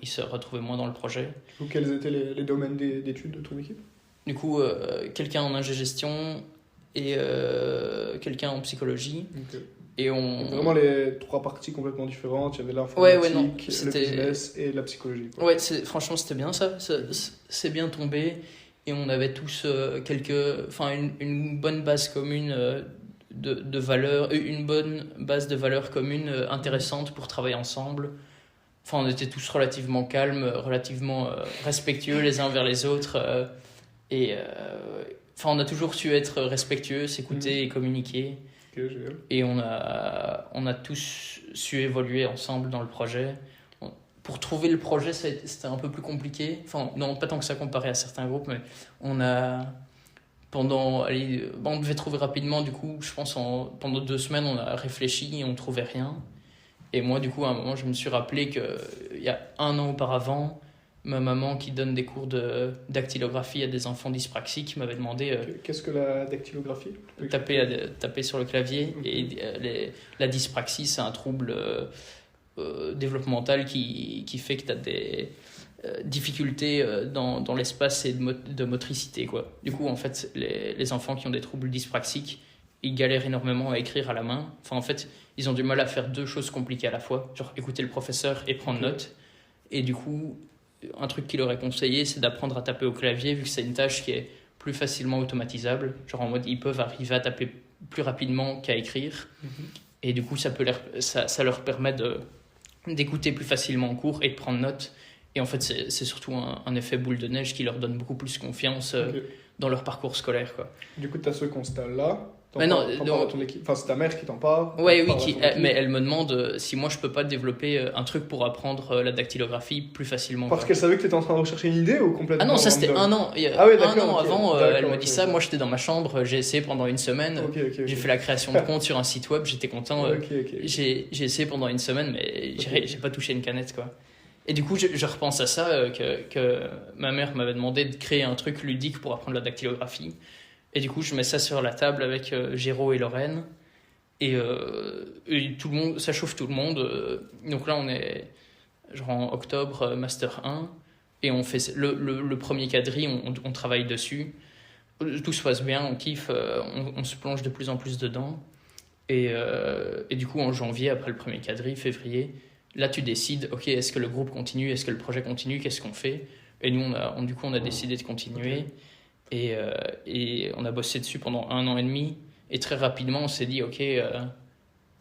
se retrouvait moins dans le projet. Du coup, quels étaient les domaines d'études de ton équipe? Du coup, quelqu'un en ingé-gestion et quelqu'un en psychologie. Okay. Et vraiment les 3 parties complètement différentes. Il y avait l'informatique, le business et la psychologie. Quoi. Ouais, franchement, c'était bien ça. C'est bien tombé. Et on avait tous une bonne base commune de valeurs, une bonne base de valeurs communes intéressantes pour travailler ensemble. Enfin, on était tous relativement calmes, relativement respectueux les uns envers les autres. On a toujours su être respectueux, s'écouter et communiquer. Okay, génial. Et on a tous su évoluer ensemble dans le projet. Pour trouver le projet, c'était un peu plus compliqué. Enfin, non, pas tant que ça comparé à certains groupes, mais on devait trouver rapidement. Du coup, je pense pendant 2 semaines, on a réfléchi et on trouvait rien. Et moi, du coup, à un moment, je me suis rappelé qu'il y a 1 an auparavant, ma maman qui donne des cours de dactylographie à des enfants dyspraxiques m'avait demandé... Qu'est-ce que la dactylographie? Taper sur le clavier. Okay. Et la dyspraxie, c'est un trouble développemental qui fait que tu as des difficultés dans l'espace et de motricité, quoi. Du coup, en fait, les enfants qui ont des troubles dyspraxiques, ils galèrent énormément à écrire à la main. Enfin, en fait, ils ont du mal à faire 2 choses compliquées à la fois, genre écouter le professeur et prendre note. Et du coup... Un truc qu'il aurait conseillé, c'est d'apprendre à taper au clavier, vu que c'est une tâche qui est plus facilement automatisable. Genre en mode, ils peuvent arriver à taper plus rapidement qu'à écrire. Et du coup, ça leur permet d'écouter plus facilement en cours et de prendre note. Et en fait, c'est surtout un effet boule de neige qui leur donne beaucoup plus confiance dans leur parcours scolaire, quoi. Du coup, tu as ce constat-là. Mais non, dans ton équipe. Enfin, c'est ta mère qui t'en parle. Oui, mais elle me demande si moi je peux pas développer un truc pour apprendre la dactylographie plus facilement. Parce qu'elle savait que tu étais en train de rechercher une idée ou complètement? Ah non, ça c'était 1 an. Ah oui, d'accord. 1 an avant, elle me dit ça. Moi j'étais dans ma chambre, j'ai essayé pendant 1 semaine. J'ai fait la création de compte sur un site web, j'étais content. J'ai essayé pendant 1 semaine, mais j'ai pas touché une canette, quoi. Et du coup, je repense à ça, que ma mère m'avait demandé de créer un truc ludique pour apprendre la dactylographie. Et du coup, je mets ça sur la table avec Géraud et Lorraine. Et tout le monde, ça chauffe tout le monde. Donc là, on est genre en octobre, Master 1. Et on fait le premier quadri, on travaille dessus. Tout se passe bien, on kiffe, on se plonge de plus en plus dedans. Et du coup, en janvier, après le premier quadri, février, là, tu décides, ok, est-ce que le groupe continue, est-ce que le projet continue, qu'est-ce qu'on fait? Et nous, on a décidé de continuer. Okay. Et on a bossé dessus pendant 1 an et demi. Et très rapidement, on s'est dit, ok,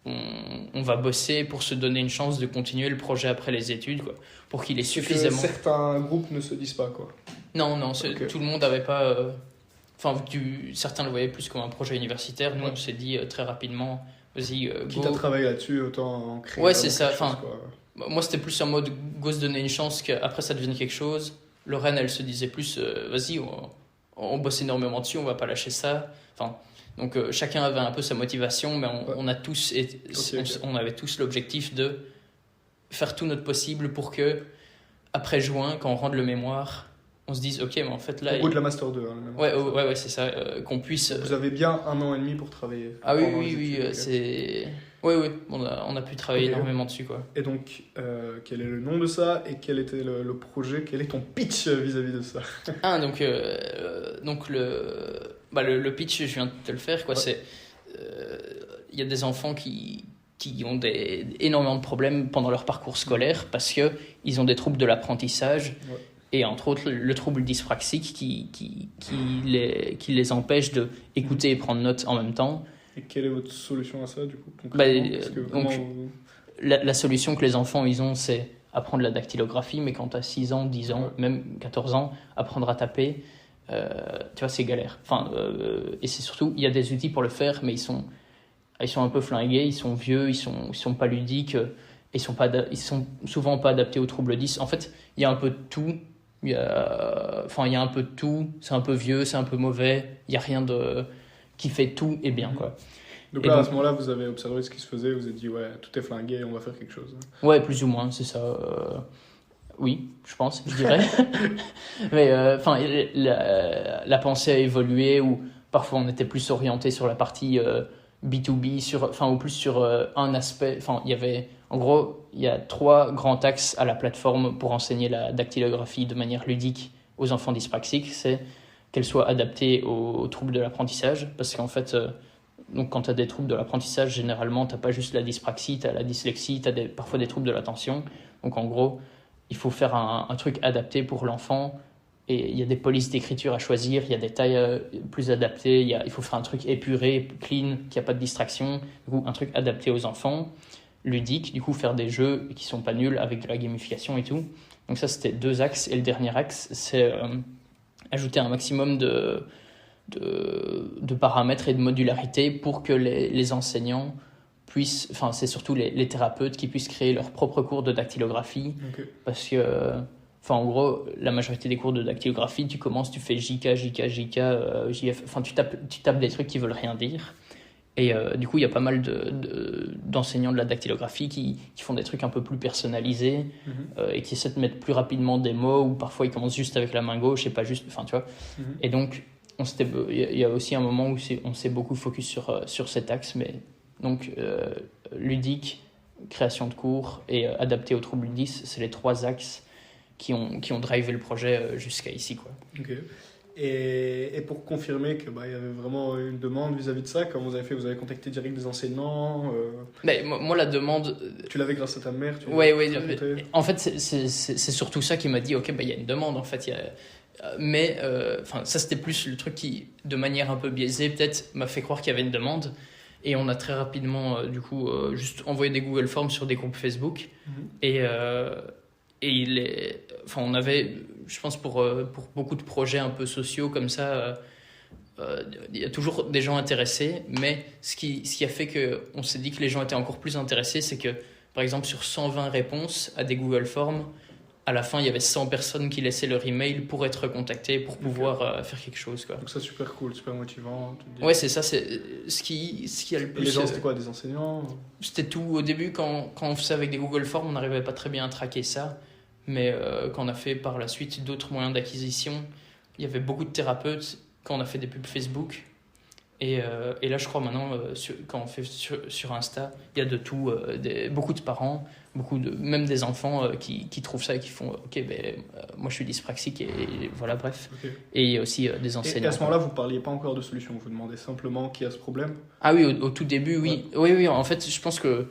on va bosser pour se donner une chance de continuer le projet après les études, quoi, pour qu'il ait suffisamment... Que certains groupes ne se disent pas, quoi. Non, tout le monde n'avait pas... Enfin, certains le voyaient plus comme un projet universitaire. Nous, on s'est dit très rapidement, vas-y, Quitte à travailler là-dessus, autant en créer. Ouais, c'est ça. Enfin, moi, c'était plus en mode go se donner une chance qu'après ça devienne quelque chose. Lorraine, elle se disait plus, vas-y, on bosse énormément dessus, on va pas lâcher ça. Enfin, donc chacun avait un peu sa motivation, mais on a tous on avait tous l'objectif de faire tout notre possible pour que après juin, quand on rende le mémoire, on se dise ok, mais en fait là au bout de la master 2 hein, ouais c'est ça, qu'on puisse vous avez bien 1 an et demi pour travailler. Oui, c'est on a pu travailler énormément dessus, quoi. Et donc quel est le nom de ça et quel était le projet, quel est ton pitch vis-à-vis de ça? Donc le pitch, je viens de te le faire, quoi. C'est il y a des enfants qui ont énormément de problèmes pendant leur parcours scolaire parce que ils ont des troubles de l'apprentissage. Et entre autres, le trouble dyspraxique qui les empêche d'écouter et prendre note en même temps. Et quelle est votre solution à ça, du coup, concrètement? La solution que les enfants ils ont, c'est apprendre la dactylographie, mais quand tu as 6 ans, 10 ans, même 14 ans, apprendre à taper, tu vois, c'est galère. Enfin, et c'est surtout, il y a des outils pour le faire, mais ils sont un peu flingués, ils sont vieux, ils sont pas ludiques, ils sont souvent pas adaptés aux troubles 10. En fait, il y a un peu de tout. Il y a un peu de tout, c'est un peu vieux, c'est un peu mauvais, il n'y a rien qui fait tout et bien, quoi. Donc là, à ce moment-là, vous avez observé ce qui se faisait, vous vous êtes dit, ouais, tout est flingué, on va faire quelque chose. Ouais, plus ou moins, c'est ça. Oui, je pense, je dirais. Mais la pensée a évolué, où parfois on était plus orienté sur la partie B2B, ou plus sur un aspect. Enfin, en gros, il y a 3 grands axes à la plateforme pour enseigner la dactylographie de manière ludique aux enfants dyspraxiques. C'est qu'elle soit adaptée aux troubles de l'apprentissage, parce qu'en fait, donc quand tu as des troubles de l'apprentissage, généralement, tu n'as pas juste la dyspraxie, tu as la dyslexie, tu as parfois des troubles de l'attention. Donc en gros, il faut faire un truc adapté pour l'enfant, et il y a des polices d'écriture à choisir, il y a des tailles plus adaptées, il faut faire un truc épuré, clean, qui n'a pas de distraction, du coup un truc adapté aux enfants, ludique, du coup faire des jeux qui sont pas nuls avec de la gamification et tout. Donc ça, c'était 2 axes, et le dernier axe, c'est ajouter un maximum de paramètres et de modularité pour que les enseignants puissent, enfin c'est surtout les thérapeutes qui puissent créer leur propre cours de dactylographie. Parce que en gros, la majorité des cours de dactylographie, tu commences, tu fais JK, JF, enfin tu tapes des trucs qui veulent rien dire. Et du coup, il y a pas mal d'enseignants de la dactylographie qui font des trucs un peu plus personnalisés et qui essaient de mettre plus rapidement des mots, ou parfois ils commencent juste avec la main gauche et pas juste, enfin tu vois. Et donc, il y a aussi un moment où on s'est beaucoup focus sur cet axe, mais donc ludique, création de cours et adapté aux troubles 10, c'est les 3 axes qui ont drivé le projet jusqu'à ici, quoi. Ok. Et pour confirmer que il y avait vraiment une demande vis-à-vis de ça, comment vous avez fait? Vous avez contacté direct des enseignants moi, la demande... Tu l'avais grâce à ta mère? Oui. En fait, c'est surtout ça qui m'a dit, ok, il y a une demande, en fait. Mais ça, c'était plus le truc qui, de manière un peu biaisée, peut-être m'a fait croire qu'il y avait une demande. Et on a très rapidement, juste envoyé des Google Forms sur des groupes Facebook. Et on avait, je pense, pour beaucoup de projets un peu sociaux comme ça, il y a toujours des gens intéressés. Mais ce qui a fait qu'on s'est dit que les gens étaient encore plus intéressés, c'est que, par exemple, sur 120 réponses à des Google Forms, à la fin, il y avait 100 personnes qui laissaient leur email pour être contactées, pour pouvoir faire quelque chose, quoi. Donc ça, super cool, super motivant. Ouais, c'est ça, c'est ce qui a le plus... Et les gens, c'était quoi, des enseignants? C'était tout. Au début, quand on faisait avec des Google Forms, on n'arrivait pas très bien à traquer ça. Mais quand on a fait par la suite d'autres moyens d'acquisition, il y avait beaucoup de thérapeutes. Quand on a fait des pubs Facebook, Et là, je crois maintenant, quand on fait sur Insta, il y a de tout, beaucoup de parents, même des enfants qui trouvent ça et qui font ok, moi je suis dyspraxique et voilà, bref. Ok. Et il y a aussi des Et enseignants. à ce moment-là, vous ne parliez pas encore de solution, vous demandez simplement qui a ce problème. Ah oui, au tout début, oui. Oui, en fait, je pense que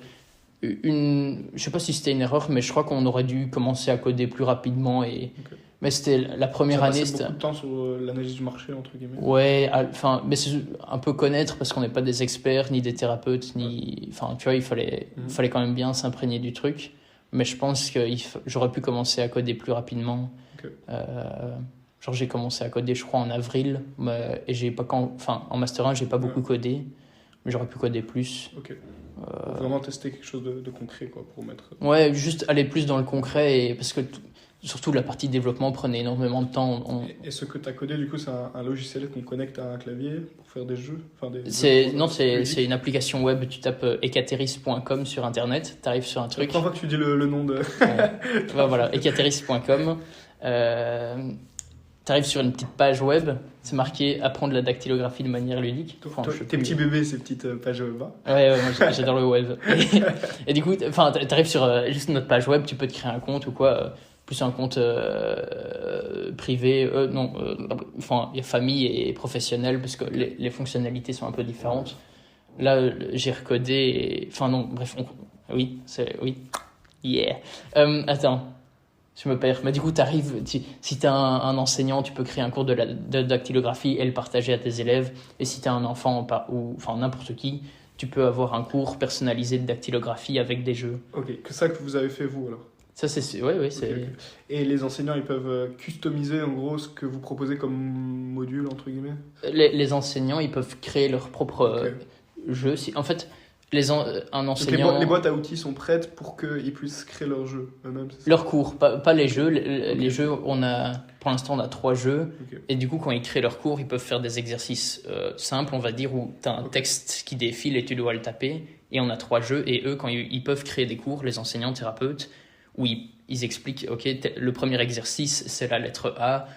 je sais pas si c'était une erreur, mais je crois qu'on aurait dû commencer à coder plus rapidement. Ok. Mais c'était la première Ça année. passait beaucoup de temps sur l'analyse du marché, entre guillemets. Ouais, enfin, mais c'est un peu connaître parce qu'on n'est pas des experts, ni des thérapeutes, ni. Enfin, tu vois, il fallait quand même bien s'imprégner du truc. Mais je pense que j'aurais pu commencer à coder plus rapidement. Ok. Genre, j'ai commencé à coder, je crois, en avril. Et j'ai pas en Master 1, j'ai pas beaucoup codé. Mais j'aurais pu coder plus. Ok. Pour vraiment tester quelque chose de concret, quoi, pour mettre. Ouais, juste aller plus dans le concret. Parce que surtout, la partie développement prenait énormément de temps. Et ce que tu as codé, du coup, c'est un logiciel qu'on connecte à un clavier pour faire des jeux, c'est une application web. Tu tapes ekateris.com sur Internet. Tu arrives sur un truc. La première fois que tu dis le nom de... Voilà, ekateris.com. Tu arrives sur une petite page web, c'est marqué apprendre la dactylographie de manière ludique. Tes petits bébés, ces petites pages web. Ouais, moi j'adore le web. Et du coup, tu arrives sur juste notre page web, tu peux te créer un compte ou quoi, plus un compte privé. Il y a famille et professionnel parce que les fonctionnalités sont un peu différentes. Là, j'ai recodé. Oui. Yeah. Attends. Je me perds. Mais du coup, si tu es un enseignant, tu peux créer un cours de dactylographie et le partager à tes élèves. Et si tu es un enfant ou n'importe qui, tu peux avoir un cours personnalisé de dactylographie avec des jeux. Ok, que ça que vous avez fait vous alors. Ça, c'est... Ouais, c'est... Okay. Et les enseignants, ils peuvent customiser en gros ce que vous proposez comme module, entre guillemets. Les enseignants, ils peuvent créer leur propre jeu. En fait... un enseignant... Donc les boîtes à outils sont prêtes pour qu'ils puissent créer leurs jeux eux-mêmes. Leurs cours, pas les jeux. Les jeux, pour l'instant, on a 3 jeux. Okay. Et du coup, quand ils créent leurs cours, ils peuvent faire des exercices simples, on va dire, où tu as un texte qui défile et tu dois le taper. Et on a 3 jeux. Et eux, quand ils peuvent créer des cours, les enseignants, thérapeutes, où ils expliquent, ok, le premier exercice, c'est la lettre A.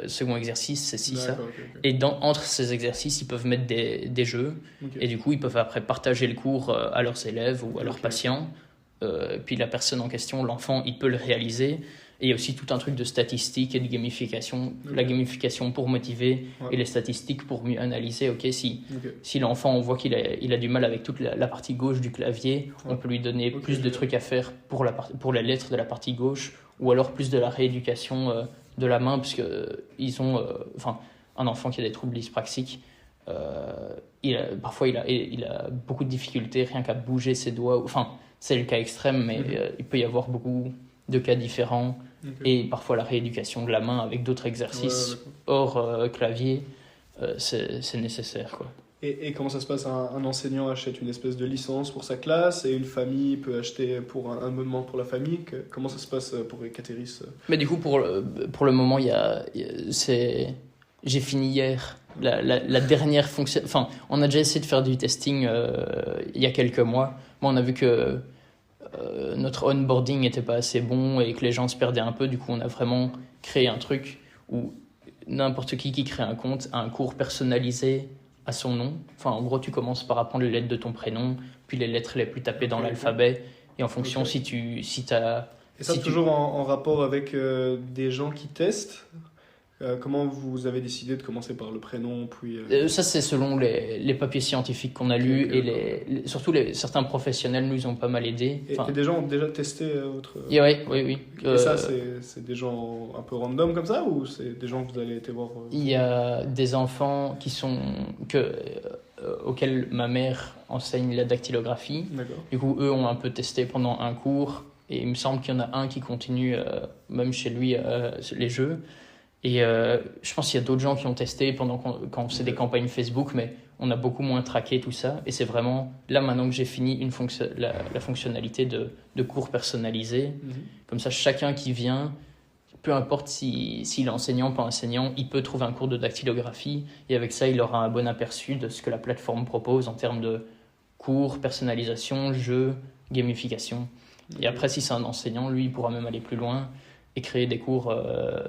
Second exercice, c'est ci, ça. Okay. Et entre ces exercices, ils peuvent mettre des jeux. Okay. Et du coup, ils peuvent après partager le cours à leurs élèves ou à leurs patients. Puis la personne en question, l'enfant, il peut le réaliser. Et il y a aussi tout un truc de statistiques et de gamification. La gamification pour motiver et les statistiques pour mieux analyser. Si l'enfant, on voit qu'il a du mal avec toute la partie gauche du clavier, on peut lui donner plus de trucs à faire pour les lettres de la partie gauche, ou alors plus de la rééducation de la main, parce que un enfant qui a des troubles dyspraxiques, parfois il a beaucoup de difficultés rien qu'à bouger ses doigts. C'est le cas extrême, mais il peut y avoir beaucoup de cas différents. Et parfois la rééducation de la main avec d'autres exercices hors clavier, c'est nécessaire, quoi. Et comment ça se passe? Un enseignant achète une espèce de licence pour sa classe et une famille peut acheter pour un abonnement pour la famille. Comment ça se passe pour Ekateris? Mais du coup, pour le moment, j'ai fini hier la dernière fonction. Enfin, on a déjà essayé de faire du testing il y a quelques mois. Moi, on a vu que notre onboarding n'était pas assez bon et que les gens se perdaient un peu. Du coup, on a vraiment créé un truc où n'importe qui crée un compte a un cours personnalisé à son nom. En gros, tu commences par apprendre les lettres de ton prénom, puis les lettres les plus tapées dans l'alphabet. Et en fonction, si t'as... Et ça, toujours en rapport avec des gens qui testent. Comment vous avez décidé de commencer par le prénom puis Ça, c'est selon les papiers scientifiques qu'on a lus et surtout certains professionnels nous ont pas mal aidés. Et des gens ont déjà testé votre... Oui. Et ça, c'est des gens un peu random comme ça ou c'est des gens que vous allez été voir Il y a des enfants auxquels ma mère enseigne la dactylographie. D'accord. Du coup, eux ont un peu testé pendant un cours et il me semble qu'il y en a un qui continue, même chez lui, les jeux. Et je pense qu'il y a d'autres gens qui ont testé quand on faisait des campagnes Facebook, mais on a beaucoup moins traqué tout ça. Et c'est vraiment là, maintenant que j'ai fini la fonctionnalité de cours personnalisés. Comme ça, chacun qui vient, peu importe s'il est enseignant, pas enseignant, il peut trouver un cours de dactylographie. Et avec ça, il aura un bon aperçu de ce que la plateforme propose en termes de cours, personnalisation, jeux, gamification. Et après, si c'est un enseignant, lui, il pourra même aller plus loin et créer des cours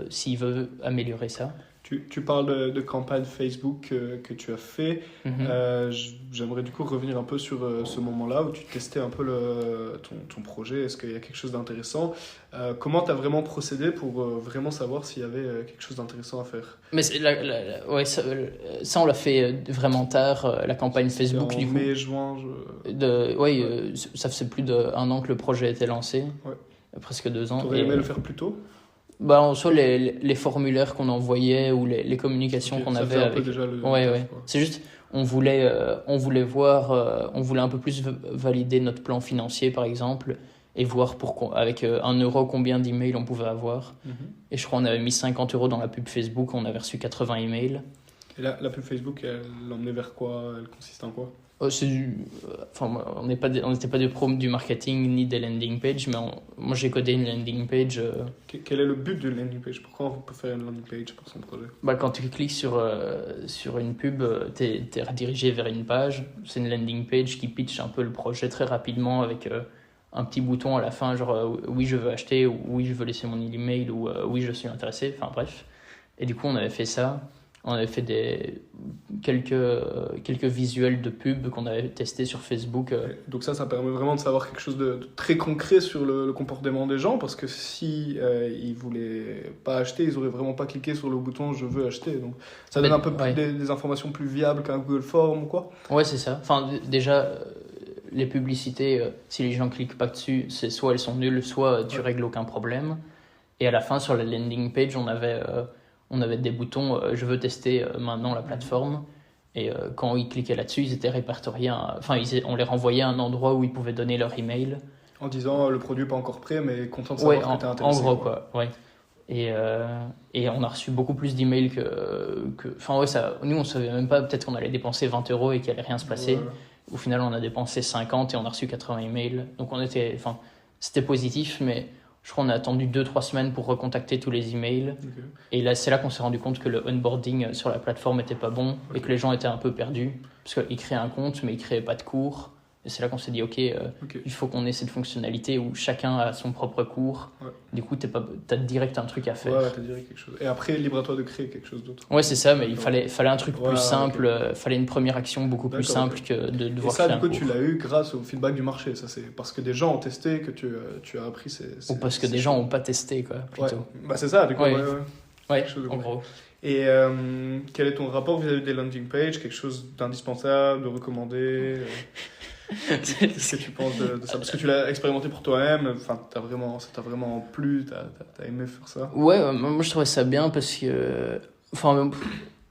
s'il veut améliorer ça. Tu parles de campagne Facebook que tu as fait. J'aimerais du coup revenir un peu sur ce moment-là où tu testais un peu ton projet. Est-ce qu'il y a quelque chose d'intéressant? Comment tu as vraiment procédé pour vraiment savoir s'il y avait quelque chose d'intéressant à faire? Mais ouais, ça, on l'a fait vraiment tard, la campagne Facebook. En du coup. mai, juin. Ça faisait plus d'1 an que le projet était lancé. Ouais. Presque 2 ans. T'aurais aimé le faire plus tôt? Bah, en soi, les formulaires qu'on envoyait ou les communications qu'on avait avec. Déjà le ouais. taf, quoi. C'est juste, on voulait un peu plus valider notre plan financier, par exemple, et voir avec 1 euro combien d'emails on pouvait avoir. Et je crois qu'on avait mis 50 € dans la pub Facebook, on avait reçu 80 emails. Et la pub Facebook, elle l'emmenait vers quoi? Elle consiste en quoi? On n'était pas des pros du marketing ni des landing pages, mais moi j'ai codé une landing page. Quel est le but d'une landing page? Pourquoi on peut faire une landing page pour son projet? Quand tu cliques sur une pub, t'es redirigé vers une page. C'est une landing page qui pitch un peu le projet très rapidement avec un petit bouton à la fin, genre oui je veux acheter, ou oui je veux laisser mon email, ou oui je suis intéressé, enfin bref. Et du coup on avait fait ça. On avait fait quelques visuels de pub qu'on avait testés sur Facebook. Donc ça permet vraiment de savoir quelque chose de très concret sur le comportement des gens, parce que si ils voulaient pas acheter, ils auraient vraiment pas cliqué sur le bouton je veux acheter. Donc ça donne un peu plus des informations plus viables qu'un Google Form ou quoi. Ouais, c'est ça. Enfin déjà les publicités, si les gens cliquent pas dessus, c'est soit elles sont nulles, soit tu règles aucun problème. Et à la fin sur la landing page, on avait des boutons je veux tester maintenant la plateforme, et quand ils cliquaient là-dessus, ils étaient répertoriés, on les renvoyait à un endroit où ils pouvaient donner leur email en disant le produit pas encore prêt mais content de savoir que t'es intéressé. En gros quoi. Ouais. Et on a reçu beaucoup plus d'emails nous on savait même pas, peut-être qu'on allait dépenser 20 € et qu'il allait rien se passer. Au final on a dépensé 50 et on a reçu 80 emails, donc c'était positif, mais je crois qu'on a attendu 2-3 semaines pour recontacter tous les emails. Okay. Et là, c'est là qu'on s'est rendu compte que le onboarding sur la plateforme n'était pas bon, et que les gens étaient un peu perdus. Parce qu'ils créaient un compte, mais ils ne créaient pas de cours. Et c'est là qu'on s'est dit, il faut qu'on ait cette fonctionnalité où chacun a son propre cours. Ouais. Du coup, tu as direct un truc à faire. Ouais, tu as direct quelque chose. Et après, libre à toi de créer quelque chose d'autre. Ouais, c'est ça, mais il fallait un truc plus simple. Il fallait une première action beaucoup plus simple que de devoir créer un cours. Et ça, du coup, tu l'as eu grâce au feedback du marché. Ça, c'est parce que des gens ont testé que tu as appris ou parce que des gens n'ont pas testé, quoi, plutôt. Ouais. C'est ça, du coup. Ouais, en gros. Et quel est ton rapport vis-à-vis des landing pages? Quelque chose d'indispensable, de recommandé? Qu'est-ce que tu penses de ça? Parce que tu l'as expérimenté pour toi-même, ça t'a vraiment plu, t'as aimé faire ça? Ouais, moi je trouvais ça bien parce que...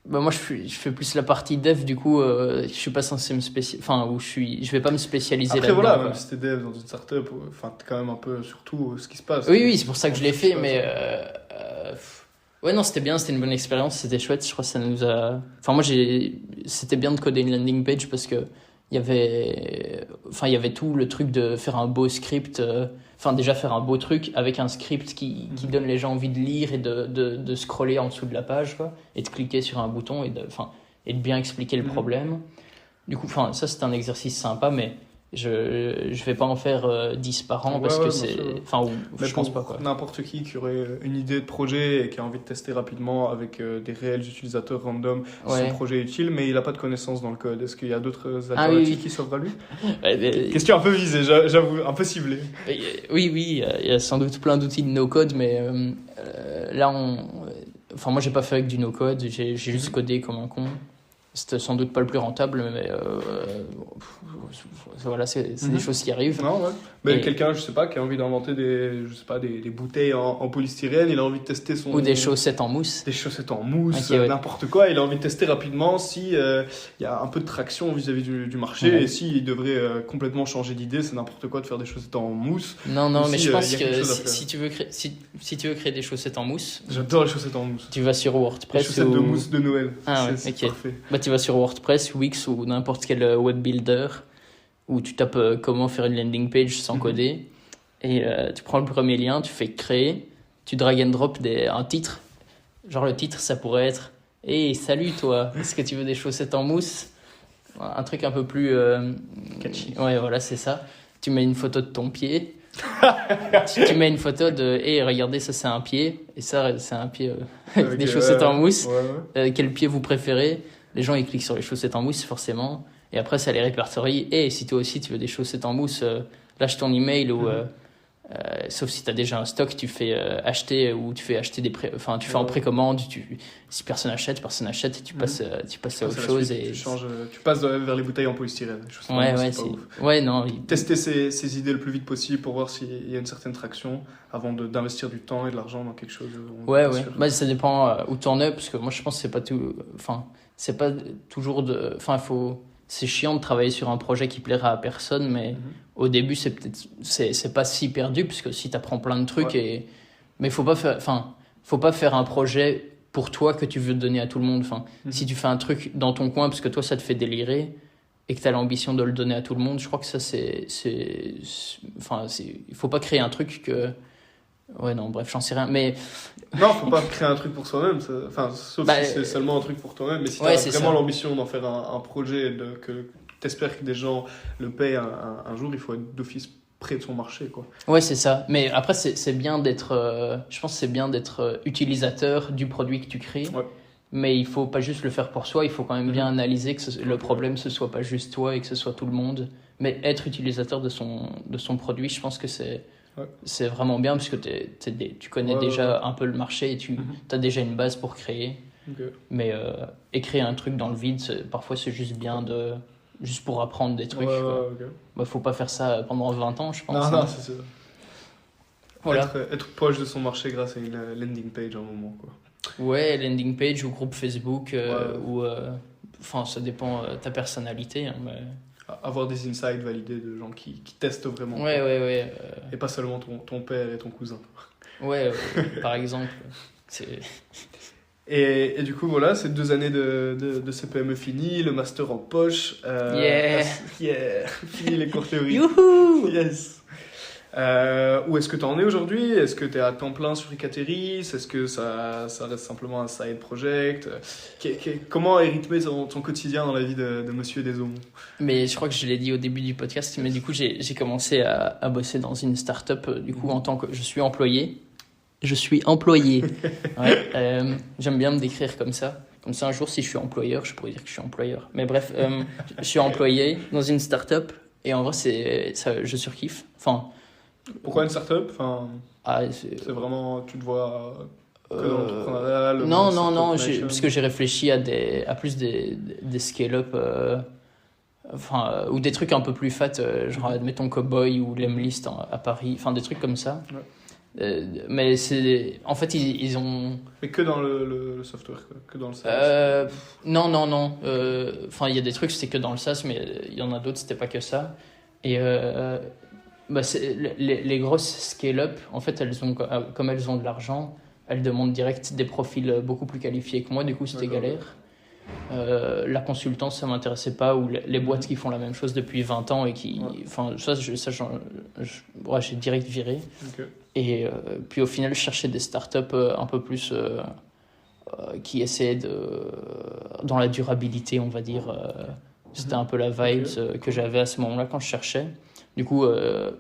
moi je fais plus la partie dev, du coup je suis pas censé me je vais pas me spécialiser là-dedans. Après voilà, même si t'es dev dans une startup, t'es quand même un peu sur tout ce qui se passe. Oui, c'est pour ça que je l'ai fait, mais... Ouais, non, c'était bien, c'était une bonne expérience, c'était chouette. Je crois que ça nous a... c'était bien de coder une landing page parce que il y avait tout le truc de faire un beau script, déjà faire un beau truc avec un script qui donne les gens envie de lire et de scroller en dessous de la page, quoi, et de cliquer sur un bouton et de bien expliquer le problème. Du coup, ça c'est un exercice sympa, mais je vais pas en faire 10 par an parce que c'est... je pense pas, quoi. N'importe qui aurait une idée de projet et qui a envie de tester rapidement avec des réels utilisateurs random son projet est utile, mais il a pas de connaissances dans le code. Est-ce qu'il y a d'autres alternatives qui s'offrent à lui? Question un peu visée, j'avoue, un peu ciblée. Oui, il y a sans doute plein d'outils de no-code, mais là, moi j'ai pas fait avec du no-code, j'ai juste codé comme un con. C'était sans doute pas le plus rentable, mais voilà, c'est des choses qui arrivent. Non, ouais. Mais quelqu'un, je sais pas, qui a envie d'inventer des bouteilles en polystyrène, il a envie de tester son... Ou des chaussettes en mousse. Des chaussettes en mousse, n'importe quoi. Il a envie de tester rapidement si y a un peu de traction vis-à-vis du marché, et s'il devrait complètement changer d'idée, c'est n'importe quoi de faire des chaussettes en mousse. Non, mais je pense que si tu veux créer des chaussettes en mousse... J'adore les chaussettes en mousse. Tu vas sur WordPress. Les chaussettes de mousse de Noël. C'est parfait. Tu vas sur WordPress, Wix ou n'importe quel web builder où tu tapes comment faire une landing page sans coder, et tu prends le premier lien, tu fais créer, tu drag and drop un titre. Genre le titre, ça pourrait être « Hey, salut toi, est-ce que tu veux des chaussettes en mousse ?» Un truc un peu plus... catchy. Ouais, voilà, c'est ça. Tu mets une photo de ton pied, Tu mets une photo de « Hey, regardez, ça c'est un pied, et ça c'est un pied avec des chaussettes en mousse. Quel pied vous préférez ?» Les gens, ils cliquent sur les chaussettes en mousse, forcément. Et après, ça les répertorie. « Et si toi aussi, tu veux des chaussettes en mousse, lâche ton email ou... sauf si tu as déjà un stock, tu fais acheter ou tu fais acheter tu fais en précommande, si personne achète et tu passes à autre chose et tu passes vers les bouteilles en polystyrène. Tester ses idées le plus vite possible pour voir s'il y a une certaine traction avant d'investir du temps et de l'argent dans quelque chose. Ça dépend où t'en es, parce que moi je pense que c'est pas toujours c'est chiant de travailler sur un projet qui plaira à personne, mais au début, c'est pas si perdu, parce que si t'apprends plein de trucs, mais faut pas faire un projet pour toi que tu veux donner à tout le monde. Si tu fais un truc dans ton coin, parce que toi, ça te fait délirer, et que t'as l'ambition de le donner à tout le monde, je crois que ça, il faut pas créer un truc que... Ouais, non, bref, j'en sais rien, mais... Non, faut pas créer un truc pour soi-même, sauf si c'est seulement un truc pour toi-même, mais si t'as vraiment l'ambition d'en faire un projet, que t'espères que des gens le payent un jour, il faut être d'office près de son marché, quoi. Ouais, c'est ça, mais après, c'est bien d'être... je pense que c'est bien d'être utilisateur du produit que tu crées, mais il faut pas juste le faire pour soi, il faut quand même bien analyser que le problème, ce soit pas juste toi et que ce soit tout le monde, mais être utilisateur de son produit, je pense que c'est vraiment bien, parce que tu connais déjà un peu le marché et tu as déjà une base pour créer. Mais écrire un truc dans le vide, parfois c'est juste bien juste pour apprendre des trucs. Faut pas faire ça pendant 20 ans, je pense. Non, c'est ça. Voilà. Être proche de son marché grâce à une landing page à un moment, quoi. Ouais, landing page ou groupe Facebook, ou ça dépend de ta personnalité, hein, mais... Avoir des insights validés de gens qui testent vraiment. Et pas seulement ton père et ton cousin. Par exemple. Et du coup, voilà, c'est 2 années de CPME finies, le master en poche. Fini les cours théoriques. Youhou! Yes! Où est-ce que tu en es aujourd'hui? Est-ce que tu es à temps plein sur Ecateris? Est-ce que ça reste simplement un side project? Comment est rythmé ton quotidien dans la vie de Monsieur Desaumont? Mais je crois que je l'ai dit au début du podcast, mais du coup j'ai commencé à bosser dans une start-up en tant que je suis employé. J'aime bien me décrire comme ça. Comme ça, un jour, si je suis employeur, je pourrais dire que je suis employeur. Mais bref, je suis employé dans une start-up et en vrai, je surkiffe. Pourquoi une start-up? C'est vraiment, tu te vois que dans l'entrepreneuriat? Non, parce que j'ai réfléchi à plus des scale-up, ou des trucs un peu plus fat, genre admettons Cowboy ou Lemlist à Paris, des trucs comme ça. Mais en fait ils ont... Mais que dans le software, que dans le SaaS? Non. Il y a des trucs c'était que dans le SaaS, mais il y en a d'autres c'était pas que ça. Et les grosses scale-up, en fait, comme elles ont de l'argent, elles demandent direct des profils beaucoup plus qualifiés que moi. Du coup, c'était galère. La consultance, ça m'intéressait pas, ou les boîtes qui font la même chose depuis 20 ans et qui... j'ai direct viré. Et puis au final, je cherchais des startups un peu plus... qui essayaient dans la durabilité, on va dire. C'était un peu la vibe que j'avais à ce moment-là quand je cherchais. Du coup,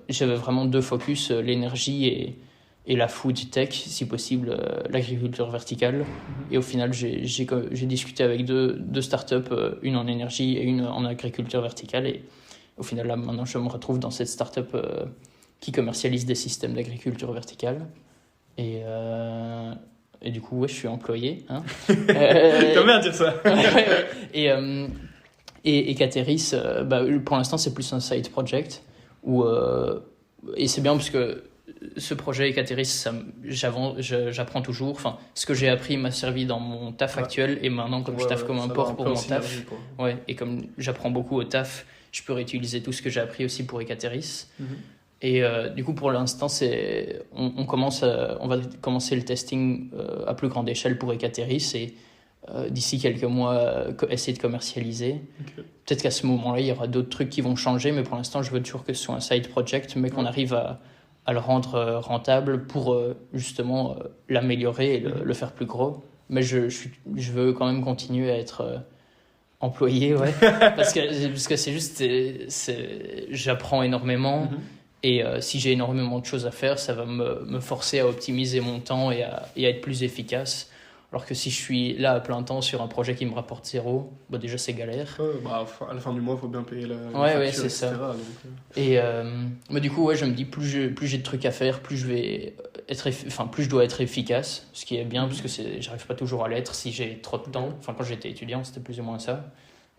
j'avais vraiment 2 focus, l'énergie et la food tech, si possible, l'agriculture verticale. Et au final, j'ai discuté avec deux startups, une en énergie et une en agriculture verticale. Et au final, là, maintenant, je me retrouve dans cette startup qui commercialise des systèmes d'agriculture verticale. Et du coup, je suis employé. Hein. T'aimes bien dire ça. Et Ecateris, pour l'instant, c'est plus un side project. Et c'est bien parce que ce projet Ecateris, j'apprends toujours. Ce que j'ai appris m'a servi dans mon taf actuel, et maintenant, comme je taffe comme un porc pour mon taf, et comme j'apprends beaucoup au taf, je peux réutiliser tout ce que j'ai appris aussi pour Ecateris. Et du coup, pour l'instant, on va commencer le testing à plus grande échelle pour Ecateris, et d'ici quelques mois, essayer de commercialiser. Peut-être qu'à ce moment-là, il y aura d'autres trucs qui vont changer, mais pour l'instant, je veux toujours que ce soit un side project, mais qu'on arrive à le rendre rentable pour justement l'améliorer et le faire plus gros. Mais je veux quand même continuer à être employé, parce que c'est juste, j'apprends énormément. Et si j'ai énormément de choses à faire, ça va me forcer à optimiser mon temps et à être plus efficace. Alors que si je suis là à plein temps sur un projet qui me rapporte zéro, bah déjà c'est galère. À la fin du mois, il faut bien payer la Ouais, facture, c'est etc. ça. Donc, Et mais du coup, ouais, je me dis, plus j'ai de trucs à faire, plus plus je dois être efficace, ce qui est bien, parce que j'arrive pas toujours à l'être si j'ai trop de temps. Enfin, quand j'étais étudiant, c'était plus ou moins ça.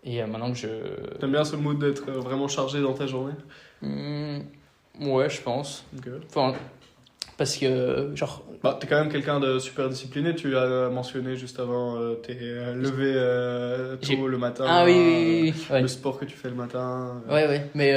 Et maintenant que T'aimes bien ce mood d'être vraiment chargé dans ta journée? Ouais, je pense. Ok. Enfin, parce que, genre... T'es quand même quelqu'un de super discipliné. Tu as mentionné juste avant, t'es levé tôt le matin. Ah oui. Ouais. Le sport que tu fais le matin. Ouais. Mais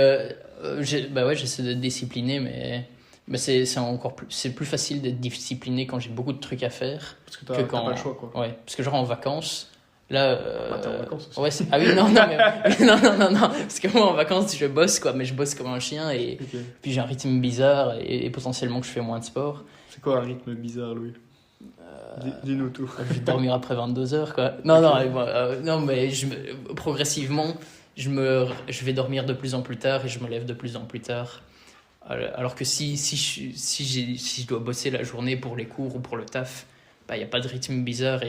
j'essaie d'être discipliné, mais c'est plus facile d'être discipliné quand j'ai beaucoup de trucs à faire. Parce que t'as pas le choix, quoi. Ouais, parce que genre en vacances, là... t'es en vacances aussi. Ouais, ah oui, non, mais... non. Parce que moi, en vacances, je bosse, quoi. Mais je bosse comme un chien et puis j'ai un rythme bizarre et potentiellement que je fais moins de sport. C'est quoi un rythme bizarre, Louis? Dis-nous tout. Je vais dormir après 22h, quoi. Non, mais progressivement, je vais dormir de plus en plus tard et je me lève de plus en plus tard. Alors que si je dois bosser la journée pour les cours ou pour le taf, il n'y a pas de rythme bizarre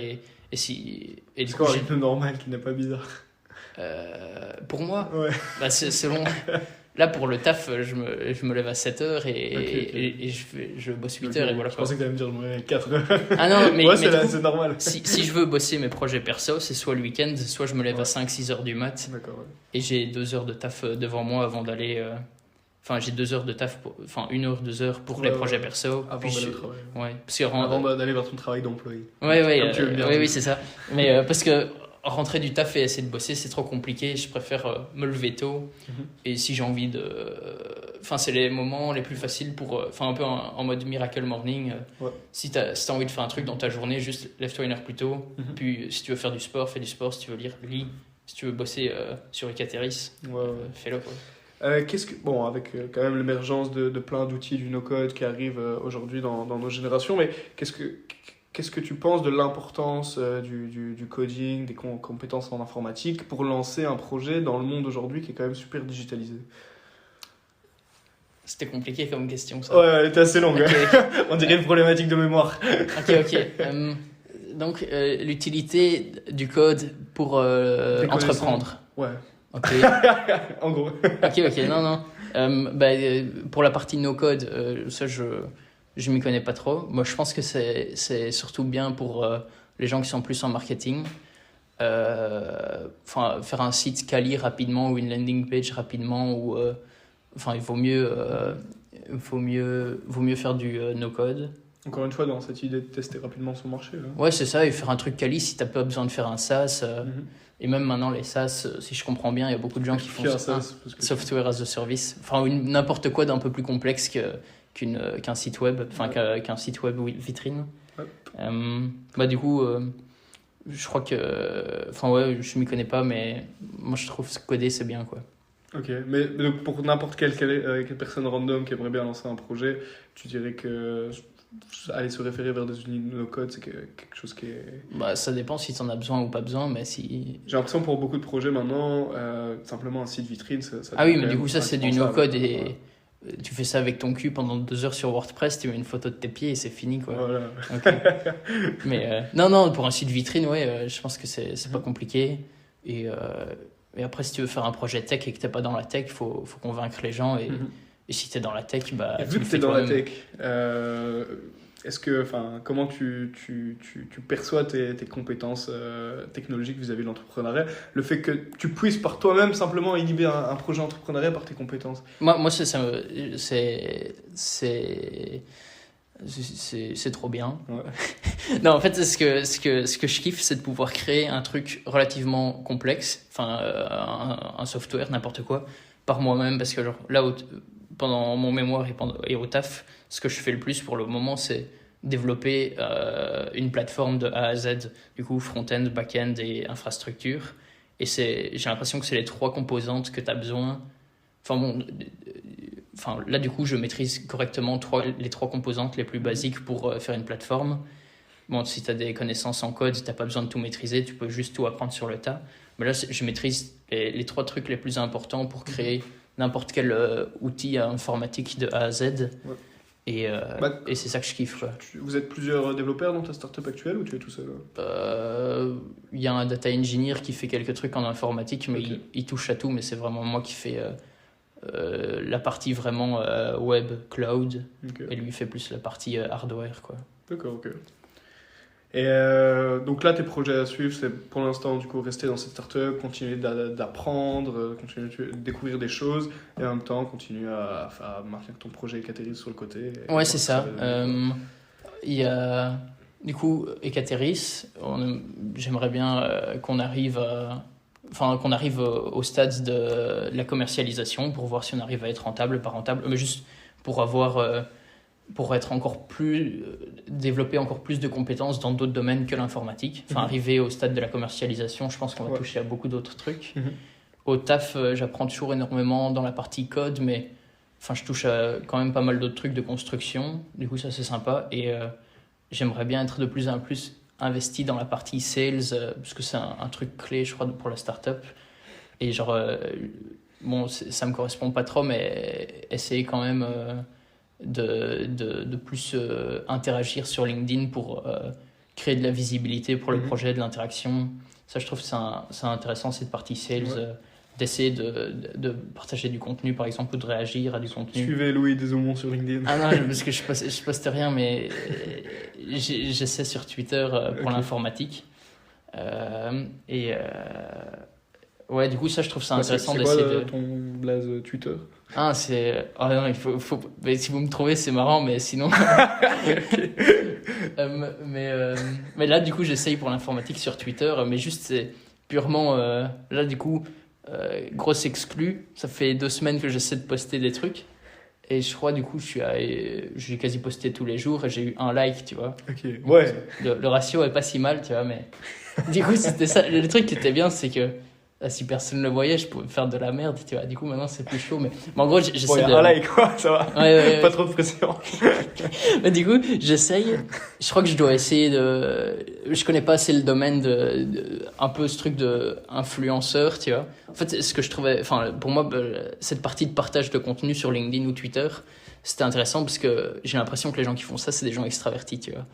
C'est quoi un rythme normal qui n'est pas bizarre? Pour moi, ouais. C'est selon... Là, pour le taf, je me lève à 7h et je bosse 8h et voilà. Je pensais que tu allais me dire je me lève à 4h. Ah non, mais, ouais, mais c'est normal. Si je veux bosser mes projets perso, c'est soit le week-end, soit je me lève à 5-6h du mat. D'accord, ouais. Et j'ai 2 heures de taf devant moi avant d'aller... Enfin, j'ai 2 heures de taf, 1 heure, 2 heures pour les projets perso. Avant d'aller au travail. Ouais, avant d'aller vers ton travail d'employé. Oui, c'est ça. Mais parce que rentrer du taf et essayer de bosser, c'est trop compliqué. Je préfère me lever tôt. Et si j'ai envie de... Enfin, c'est les moments les plus faciles pour... Enfin, un peu en mode Miracle Morning. Ouais. Si t'as envie de faire un truc dans ta journée, juste lève-toi 1 heure plus tôt. Puis si tu veux faire du sport, fais du sport. Si tu veux lire, lis. Si tu veux bosser sur Icateris, fais-le, quoi. Avec quand même l'émergence de plein d'outils du no-code qui arrivent aujourd'hui dans nos générations, mais qu'est-ce que tu penses de l'importance du coding, des compétences en informatique pour lancer un projet dans le monde aujourd'hui qui est quand même super digitalisé? C'était compliqué comme question, ça. Ouais, elle était assez longue. Okay. On dirait une problématique de mémoire. Ok. Donc, l'utilité du code pour entreprendre. Ouais. Ok. En gros. Ok, non. Pour la partie no-code, ça, je m'y connais pas trop. Moi, je pense que c'est surtout bien pour les gens qui sont plus en marketing. Faire un site quali rapidement ou une landing page rapidement. Il vaut mieux faire du no-code. Encore une fois, dans cette idée de tester rapidement son marché. Là. Ouais, c'est ça. Et faire un truc quali si t'as pas besoin de faire un SaaS. Et même maintenant, les SaaS, si je comprends bien, il y a beaucoup de gens qui font software as a service. Enfin, n'importe quoi d'un peu plus complexe qu'un site web, qu'un site web vitrine. Ouais. Du coup, je crois que... je m'y connais pas, mais moi, je trouve que coder, c'est bien, quoi. Ok, mais donc pour n'importe quelle personne random qui aimerait bien lancer un projet, tu dirais que aller se référer vers des outils no-code, c'est quelque chose qui est... Ça dépend si tu en as besoin ou pas besoin, mais si... J'ai l'impression pour beaucoup de projets maintenant, simplement un site vitrine, ça Ah oui, mais du coup ça c'est du no-code et tu fais ça avec ton cul pendant 2 heures sur WordPress, tu mets une photo de tes pieds et c'est fini, quoi. Voilà. Okay. Mais non, pour un site vitrine, je pense que c'est pas compliqué. Et après, si tu veux faire un projet tech et que t'es pas dans la tech, faut convaincre les gens et si t'es dans la tech, vu que t'es dans la tech, comment tu perçois tes compétences technologiques vis-à-vis de l'entrepreneuriat, le fait que tu puisses par toi-même simplement inhiber un projet entrepreneurial par tes compétences? Moi c'est trop bien. Ouais. Non, en fait, ce que je kiffe, c'est de pouvoir créer un truc relativement complexe, un software, n'importe quoi, par moi-même, parce que pendant mon mémoire et au taf, ce que je fais le plus pour le moment, c'est développer une plateforme de A à Z, du coup front-end, back-end et infrastructure. Et j'ai l'impression que c'est les 3 composantes que tu as besoin. Là, du coup, je maîtrise correctement les 3 composantes les plus basiques pour faire une plateforme. Bon, si tu as des connaissances en code, tu n'as pas besoin de tout maîtriser, tu peux juste tout apprendre sur le tas. Mais là, je maîtrise les 3 trucs les plus importants pour créer n'importe quel outil informatique de A à Z. Ouais. Et c'est ça que je kiffe, quoi. Vous êtes plusieurs développeurs dans ta startup actuelle ou tu es tout seul? Il y a un data engineer qui fait quelques trucs en informatique, mais Ok. il touche à tout, mais c'est vraiment moi qui fais la partie vraiment web, cloud, Ok. et lui fait plus la partie hardware, quoi. D'accord, ok. Et donc là, tes projets à suivre, c'est pour l'instant du coup rester dans cette startup, continuer d'apprendre, continuer de découvrir des choses, et en même temps continuer à maintenir ton projet Ekateris sur le côté. Et Ouais, c'est ça. va devenir. Il y a du coup Ekateris. J'aimerais bien qu'on arrive au stade de la commercialisation pour voir si on arrive à être rentable, pas rentable, mais juste pour avoir pour être encore plus développer encore plus de compétences dans d'autres domaines que l'informatique. Enfin, arriver au stade de la commercialisation, je pense qu'on va toucher à beaucoup d'autres trucs. Au taf, j'apprends toujours énormément dans la partie code, mais enfin, je touche à quand même pas mal d'autres trucs de construction. Du coup, ça c'est sympa. Et j'aimerais bien être de plus en plus investi dans la partie sales, parce que c'est un truc clé, je crois, pour la startup. Et genre, bon, ça me correspond pas trop, mais essayer quand même de plus interagir sur LinkedIn pour créer de la visibilité pour le projet, de l'interaction. Ça, je trouve que c'est intéressant, cette partie sales, d'essayer de partager du contenu, par exemple, ou de réagir à du contenu. Suivez Louis Desaumont sur LinkedIn. Ah non, parce que je poste rien, mais j'essaie sur Twitter pour l'informatique. Ouais, du coup, ça, je trouve ça intéressant d'essayer de... ton blaze Twitter? Ah, c'est... Oh non, mais si vous me trouvez, c'est marrant, mais sinon... mais là, du coup, j'essaye pour l'informatique sur Twitter, mais juste, c'est purement... Là, du coup, grosse exclue. Ça fait 2 semaines que j'essaie de poster des trucs. Et je crois, du coup, j'ai quasi posté tous les jours et j'ai eu 1 like, tu vois. Ok, ouais. Le ratio est pas si mal, tu vois, mais... Du coup, c'était ça. Le truc qui était bien, c'est que si personne ne le voyait, je pouvais faire de la merde, tu vois. Du coup, maintenant, c'est plus chaud. Mais en gros, j'essaie Bon, y a de... un like, quoi, ça va. Ouais. Pas trop de pression. Mais du coup, j'essaye. Je crois que je dois essayer de... Je connais pas assez le domaine un peu ce truc de influenceur, tu vois. En fait, ce que je trouvais... Enfin, pour moi, cette partie de partage de contenu sur LinkedIn ou Twitter, c'était intéressant parce que j'ai l'impression que les gens qui font ça, c'est des gens extravertis, tu vois.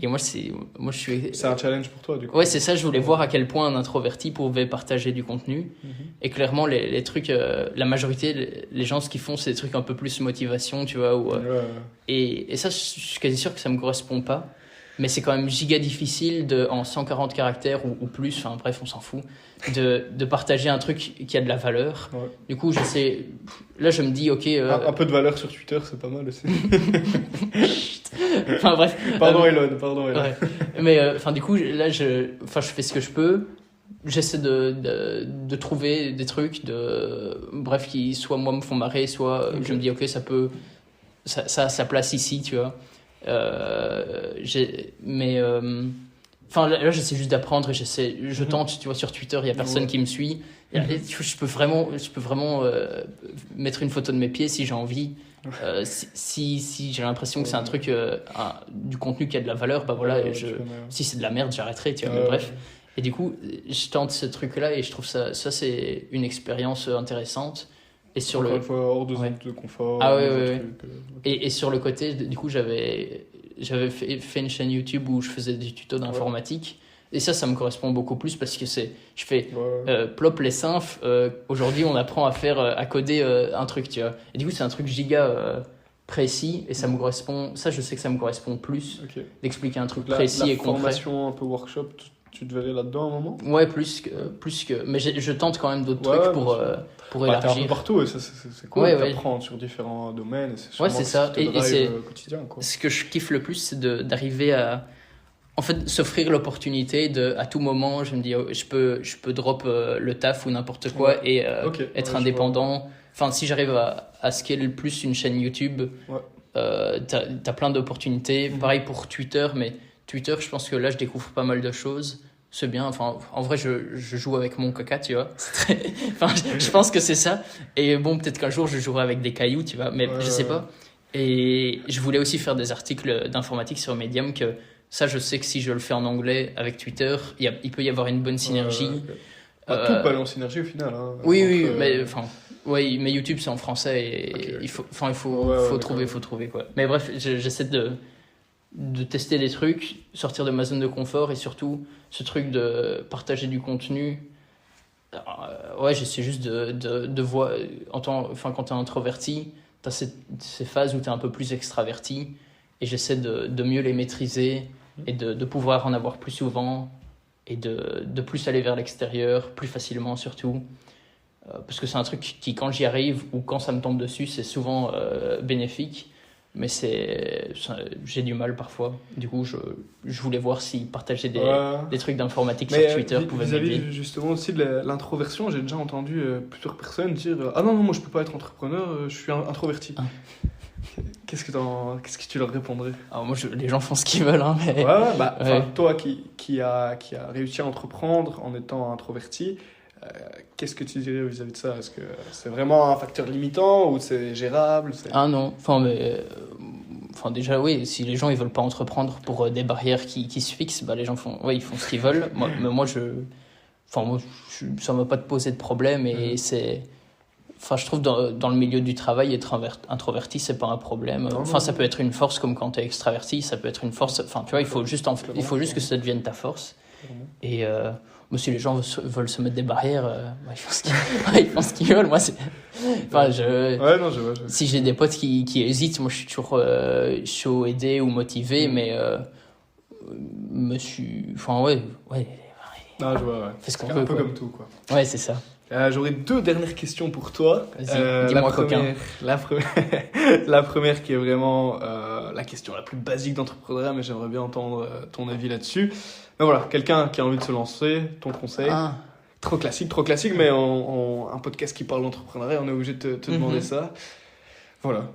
Et moi, je suis... C'est un challenge pour toi, du coup. Ouais, c'est ça. Je voulais voir à quel point un introverti pouvait partager du contenu. Et clairement, les trucs... la majorité, les gens, ce qu'ils font, c'est des trucs un peu plus motivation, tu vois. Et ça, je suis quasi sûr que ça me correspond pas. Mais c'est quand même giga difficile en 140 caractères ou plus, enfin bref, on s'en fout, de partager un truc qui a de la valeur. Ouais. Du coup, j'essaie... Là, je me dis, ok... Un peu de valeur sur Twitter, c'est pas mal aussi. Enfin bref. Pardon Elon. Ouais. Mais enfin, du coup, là, je fais ce que je peux. J'essaie de trouver des trucs, bref, qui soit moi me font marrer, soit je me dis, ok, ça peut... Ça a sa place ici, tu vois. Enfin là j'essaie juste d'apprendre et je tente, tu vois, sur Twitter il y a personne qui me suit et je peux vraiment mettre une photo de mes pieds si j'ai envie. Si j'ai l'impression que c'est un truc du contenu qui a de la valeur, bah voilà, si c'est de la merde j'arrêterai, tu vois, mais bref. Et du coup je tente ce truc là et je trouve ça c'est une expérience intéressante. Et sur Encore une fois, hors de zone de confort. Ah ouais. Et sur le côté, du coup, j'avais fait une chaîne YouTube où je faisais des tutos d'informatique. Et ça me correspond beaucoup plus parce que je fais plop les synfs. Aujourd'hui, on apprend à coder un truc, tu vois. Et du coup, c'est un truc giga précis et ça me correspond. Ça, je sais que ça me correspond plus d'expliquer un truc précis et concret. La formation un peu workshop, tu te verrais là-dedans à un moment? Ouais, plus que. Mais je tente quand même d'autres trucs pour élargir. T'es un peu partout et ça, c'est cool. T'apprends sur différents domaines. C'est ça. Et c'est quotidien, quoi. Ce que je kiffe le plus, c'est d'arriver à. En fait, s'offrir l'opportunité à tout moment, je me dis, je peux drop le taf ou n'importe quoi et être indépendant. Enfin, si j'arrive à scaler plus une chaîne YouTube, t'as plein d'opportunités. Pareil pour Twitter, mais Twitter, je pense que là, je découvre pas mal de choses. C'est bien. Enfin, en vrai, je joue avec mon caca, tu vois. Enfin, je pense que c'est ça. Et bon, peut-être qu'un jour, je jouerai avec des cailloux, tu vois. Mais je sais pas. Et je voulais aussi faire des articles d'informatique sur Medium que ça, je sais que si je le fais en anglais avec Twitter, il peut y avoir une bonne synergie. Tout peut aller en synergie au final. Hein, oui, mais enfin, Ouais, mais YouTube c'est en français et Ok. il faut trouver quoi. Mais bref, j'essaie de tester des trucs, sortir de ma zone de confort et surtout ce truc de partager du contenu. Ouais, j'essaie juste de voir. Quand t'es introverti, t'as ces phases où t'es un peu plus extraverti et j'essaie de mieux les maîtriser et de pouvoir en avoir plus souvent et de plus aller vers l'extérieur, plus facilement surtout. Parce que c'est un truc qui, quand j'y arrive ou quand ça me tombe dessus, c'est souvent bénéfique. Mais j'ai du mal parfois. Du coup, je voulais voir s'ils partageaient des trucs d'informatique sur Twitter pouvaient m'aider. Vis-à-vis justement aussi de l'introversion, j'ai déjà entendu plusieurs personnes dire ah non, moi je peux pas être entrepreneur, je suis introverti. Ah. Qu'est-ce que tu leur répondrais? Alors moi, les gens font ce qu'ils veulent. Hein, mais... Ouais. Toi qui a réussi à entreprendre en étant introverti, qu'est-ce que tu dirais vis-à-vis de ça? Est-ce que c'est vraiment un facteur limitant ou c'est gérable? Ah non, déjà oui, si les gens ils veulent pas entreprendre pour des barrières qui se fixent, bah les gens ils font ce qu'ils veulent. moi ça m'a pas posé de problème et je trouve dans le milieu du travail être introverti c'est pas un problème. Ça peut être une force comme quand t'es extraverti, ça peut être une force. Tu vois, il faut juste que ça devienne ta force. Et si les gens veulent se mettre des barrières, ils font ce qu'ils veulent. Moi, si j'ai des potes qui hésitent, moi je suis toujours chaud, aidé ou motivé, mais Non, je vois, fais ce qu'on c'est veut. un peu quoi. comme tout, quoi. Ouais, c'est ça. J'aurais 2 dernières questions pour toi. Vas-y, dis-moi coquin. La première qui est vraiment la question la plus basique d'entrepreneuriat, mais j'aimerais bien entendre ton avis là-dessus. Mais voilà, quelqu'un qui a envie de se lancer, ton conseil. Trop classique, mais un podcast qui parle d'entrepreneuriat, on est obligé de te demander ça. Voilà,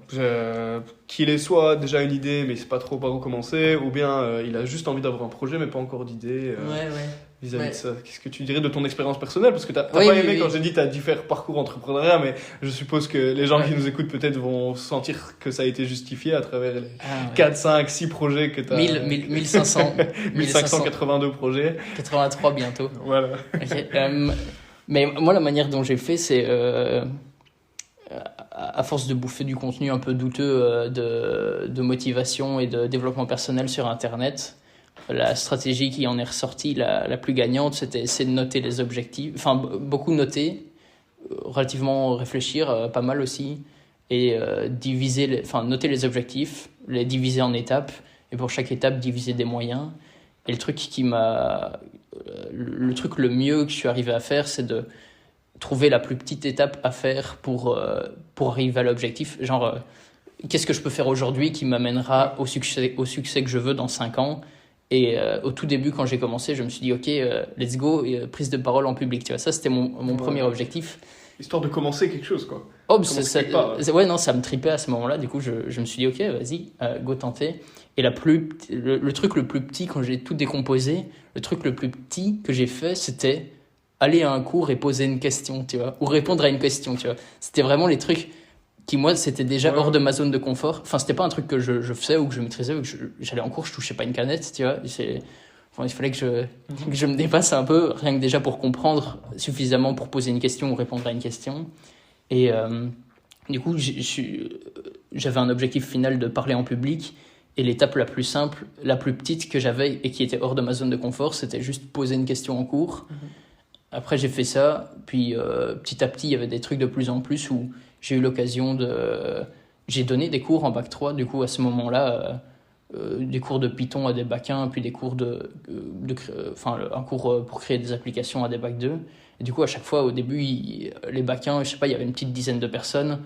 qu'il ait soit déjà une idée, mais il sait pas trop par où commencer, ou bien il a juste envie d'avoir un projet, mais pas encore d'idée. Vis-à-vis de ça, qu'est-ce que tu dirais de ton expérience personnelle? Parce que t'as pas aimé quand j'ai dit t'as différents parcours entrepreneuriat, mais je suppose que les gens qui nous écoutent peut-être vont sentir que ça a été justifié à travers les 4, 5, 6 projets que t'as... 1500. 1582 projets. 83 bientôt. Voilà. Okay. Mais moi, la manière dont j'ai fait, c'est... à force de bouffer du contenu un peu douteux de motivation et de développement personnel sur Internet... La stratégie qui en est ressortie la plus gagnante, c'est de noter les objectifs. Beaucoup noter, relativement réfléchir, pas mal aussi, et noter les objectifs, les diviser en étapes, et pour chaque étape, diviser des moyens. Et le truc le mieux que je suis arrivé à faire, c'est de trouver la plus petite étape à faire pour arriver à l'objectif. Genre, qu'est-ce que je peux faire aujourd'hui qui m'amènera au succès que je veux dans 5 ans? Et au tout début, quand j'ai commencé, je me suis dit, ok, let's go, prise de parole en public. Tu vois, ça, c'était mon premier objectif. Histoire de commencer quelque chose, quoi. Ça me tripait à ce moment-là. Du coup, je me suis dit, ok, vas-y, go tenter. Et le truc le plus petit, quand j'ai tout décomposé, le truc le plus petit que j'ai fait, c'était aller à un cours et poser une question, tu vois, ou répondre à une question, tu vois. C'était vraiment les trucs qui, moi, c'était déjà hors de ma zone de confort. C'était pas un truc que je faisais ou que je maîtrisais, ou que j'allais en cours, je touchais pas une canette, tu vois. Il fallait que je me dépasse un peu, rien que déjà pour comprendre suffisamment pour poser une question ou répondre à une question. Et du coup, j'avais un objectif final de parler en public. Et l'étape la plus simple, la plus petite que j'avais et qui était hors de ma zone de confort, c'était juste poser une question en cours. Après, j'ai fait ça. Puis, petit à petit, il y avait des trucs de plus en plus où j'ai eu l'occasion j'ai donné des cours en bac 3, du coup, à ce moment-là, des cours de Python à des bac 1, puis des cours un cours pour créer des applications à des bac 2. Et du coup, à chaque fois, au début, les bac 1, je sais pas, il y avait une petite dizaine de personnes.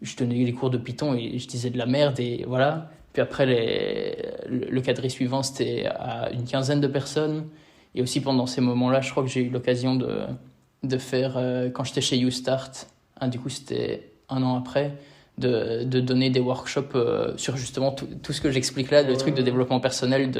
Je donnais des cours de Python et je disais de la merde, et voilà. Puis après, le quadrille suivant, c'était à une quinzaine de personnes. Et aussi, pendant ces moments-là, je crois que j'ai eu l'occasion de faire, quand j'étais chez YouStart, du coup, c'était 1 an après, de donner des workshops sur justement tout ce que j'explique là, le truc de développement personnel,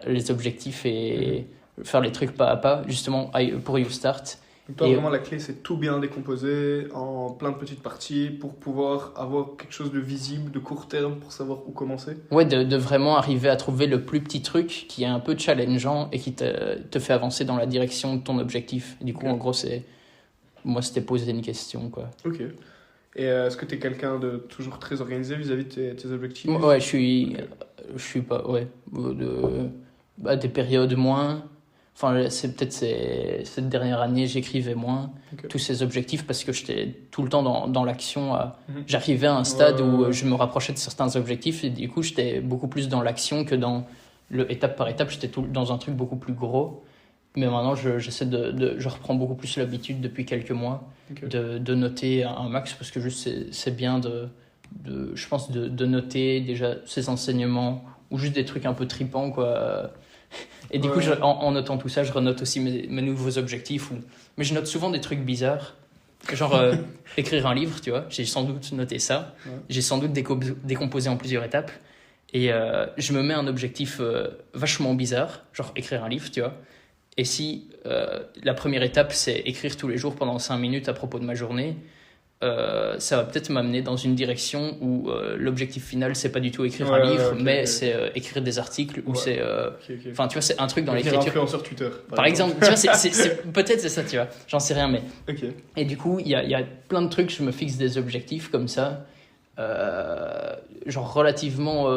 les objectifs et faire les trucs pas à pas, justement pour YouStart. Donc toi, vraiment, la clé, c'est tout bien décomposer en plein de petites parties pour pouvoir avoir quelque chose de visible, de court terme, pour savoir où commencer. Ouais, de vraiment arriver à trouver le plus petit truc qui est un peu challengeant et qui te fait avancer dans la direction de ton objectif. Et du coup, en gros, c'est moi, c'était poser une question, quoi. Ok. Et est-ce que tu es quelqu'un de toujours très organisé vis-à-vis de tes objectifs? Ouais, je suis pas, ouais, des périodes moins. Enfin, c'est peut-être cette dernière année, j'écrivais moins tous ces objectifs parce que j'étais tout le temps dans l'action. J'arrivais à un stade où je me rapprochais de certains objectifs et du coup, j'étais beaucoup plus dans l'action que dans le étape par étape. J'étais dans un truc beaucoup plus gros. Mais maintenant, je reprends beaucoup plus l'habitude depuis quelques mois de noter un max parce que juste c'est bien je pense, de noter déjà ses enseignements ou juste des trucs un peu tripants, quoi. Et du coup, en notant tout ça, je renote aussi mes nouveaux objectifs. Mais je note souvent des trucs bizarres. Genre écrire un livre, tu vois. J'ai sans doute noté ça. Ouais. J'ai sans doute décomposé en plusieurs étapes. Et je me mets un objectif vachement bizarre, genre écrire un livre, tu vois. Et si la première étape, c'est écrire tous les jours pendant 5 minutes à propos de ma journée, ça va peut-être m'amener dans une direction où l'objectif final, c'est pas du tout écrire un livre, mais c'est écrire des articles, ou c'est... Enfin, tu vois, c'est un truc dans l'écriture. Influenceur Twitter. Par exemple, tu vois, peut-être c'est ça, tu vois. J'en sais rien, mais... Et du coup, il y a plein de trucs, je me fixe des objectifs comme ça, genre relativement...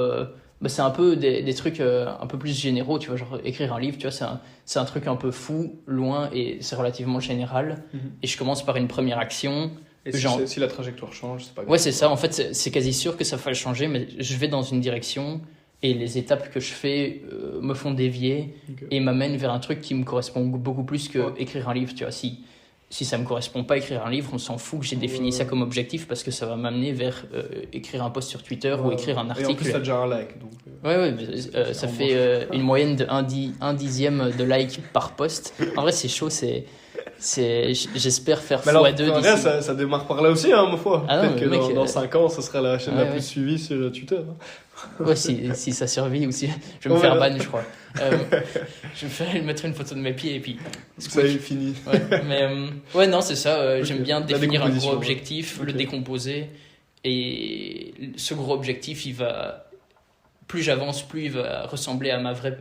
c'est un peu des trucs un peu plus généraux, tu vois, genre écrire un livre, tu vois, c'est un truc un peu fou, loin, et c'est relativement général. Et je commence par une première action. Et si la trajectoire change, c'est pas grave. Ouais, c'est ça, en fait, c'est quasi sûr que ça va changer, mais je vais dans une direction, et les étapes que je fais me font dévier, et m'amènent vers un truc qui me correspond beaucoup plus que écrire un livre, tu vois. Si ça me correspond pas, écrire un livre, on s'en fout que j'ai défini ça comme objectif parce que ça va m'amener vers écrire un post sur Twitter ou écrire un article. Et en plus, t'as déjà un like. Donc, mais, ça fait une moyenne de 1 dixième de like par post. En vrai, c'est chaud, j'espère faire x2 d'ici. Ça démarre par là aussi, ma foi. Peut-être que dans 5 ans, ça sera la chaîne la plus suivie sur Twitter. Ouais, si ça survit ou si je vais me faire ban, je crois. Je vais mettre une photo de mes pieds et puis ça est fini. Non, c'est ça. J'aime bien définir un gros objectif, le décomposer, et ce gros objectif, plus j'avance, plus il va ressembler à ma vraie,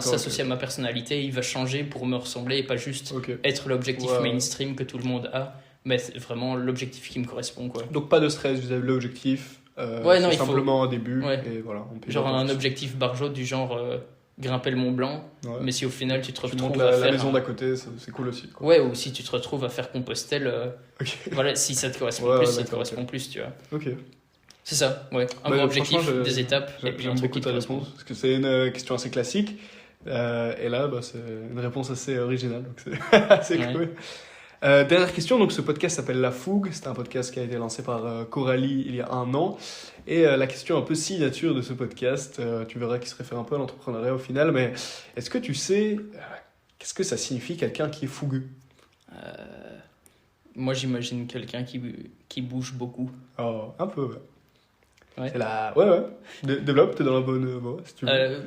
s'associer à ma personnalité. Il va changer pour me ressembler et pas juste être l'objectif mainstream que tout le monde a, mais c'est vraiment l'objectif qui me correspond, quoi. Donc pas de stress vis-à-vis de l'objectif. C'est simplement un début. Et voilà, genre un objectif barjot du genre grimper le Mont Blanc, mais si au final tu te retrouves à faire la maison d'à côté, c'est cool aussi, quoi. Ouais, ou si tu te retrouves à faire Compostelle, voilà, si ça te correspond plus, ça te correspond plus, tu vois. C'est ça, un gros objectif, des étapes, et puis un truc qui te correspond. Parce que c'est une question assez classique, et là c'est une réponse assez originale, donc c'est cool. Dernière question, donc ce podcast s'appelle La Fougue, c'est un podcast qui a été lancé par Coralie il y a 1 an, et la question un peu signature de ce podcast, tu verras qu'il se réfère un peu à l'entrepreneuriat au final, mais est-ce que tu sais qu'est-ce que ça signifie quelqu'un qui est fougueux? Moi j'imagine quelqu'un qui bouge beaucoup. Oh, un peu, c'est ouais. Développe, t'es dans la bonne voie, si tu veux.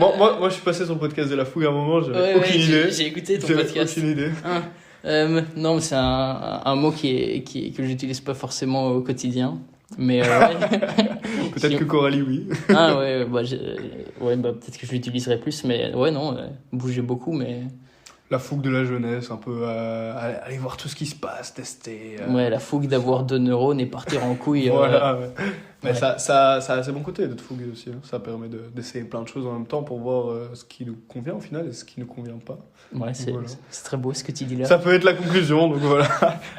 Moi, je suis passé sur le podcast de La Fougue à un moment, j'avais aucune idée. J'ai écouté ton podcast. Aucune idée. Non, c'est un mot que j'utilise pas forcément au quotidien. Mais peut-être que Coralie, oui. Peut-être que je l'utiliserai plus, mais bouger beaucoup, mais... La fougue de la jeunesse, un peu aller voir tout ce qui se passe, tester. La fougue d'avoir 2 neurones et partir en couille. Mais ça a ses bons côtés d'être fougueux aussi. Hein. Ça permet d'essayer plein de choses en même temps pour voir ce qui nous convient au final et ce qui ne nous convient pas. C'est très beau ce que tu dis là. Ça peut être la conclusion, donc voilà.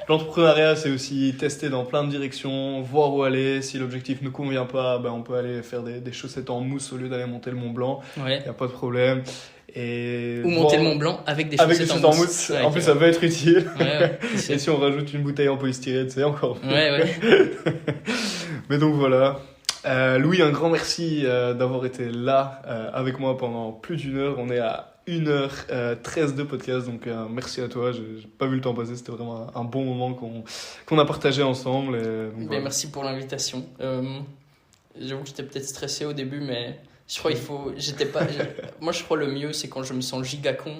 L'entrepreneuriat, c'est aussi tester dans plein de directions, voir où aller. Si l'objectif ne convient pas, on peut aller faire des chaussettes en mousse au lieu d'aller monter le Mont Blanc. Il n'y a pas de problème. Ou monter le Mont Blanc avec des chaussettes en mousse. En plus, ça peut être utile. Et si on rajoute une bouteille en polystyrène, c'est encore mieux. Mais donc voilà. Louis, un grand merci d'avoir été là avec moi pendant plus d'1 heure. On est à 1h13 de podcast, donc merci à toi. J'ai pas vu le temps passer, c'était vraiment un bon moment qu'on a partagé ensemble. Voilà. Merci pour l'invitation. J'avoue que j'étais peut-être stressé au début, mais je crois moi je crois le mieux c'est quand je me sens giga con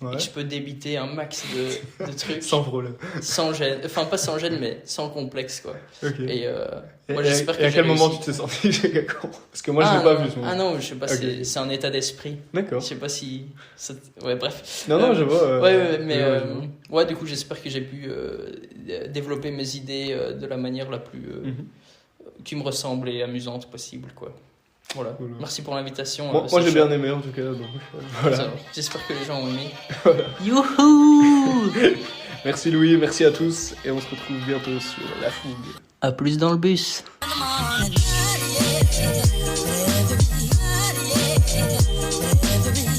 et Ouais. que je peux débiter un max de trucs Sans problème. sans gêne. Enfin, pas sans gêne, mais sans complexe, quoi. Ok. Et Et, moi, j'espère que et à j'ai quel moment réussi. tu t'es senti Gagakon? Parce que moi, je l'ai pas vu ce moment. Ah non, je sais pas, Ok. c'est un état d'esprit. D'accord. Je sais pas si. Ouais, bref. Non, non, je vois. Ouais, mais je vois, je vois. ouais, du coup, j'espère que j'ai pu développer mes idées de la manière la plus Mhm. qui me ressemble et amusante possible, quoi. Voilà. Cool. Merci pour l'invitation. Moi, j'ai bien aimé en tout cas. Donc, voilà. Ça va. J'espère que les gens ont aimé. Youhou! Merci Louis, merci à tous et on se retrouve bientôt sur La Fougue. À plus dans le bus. Every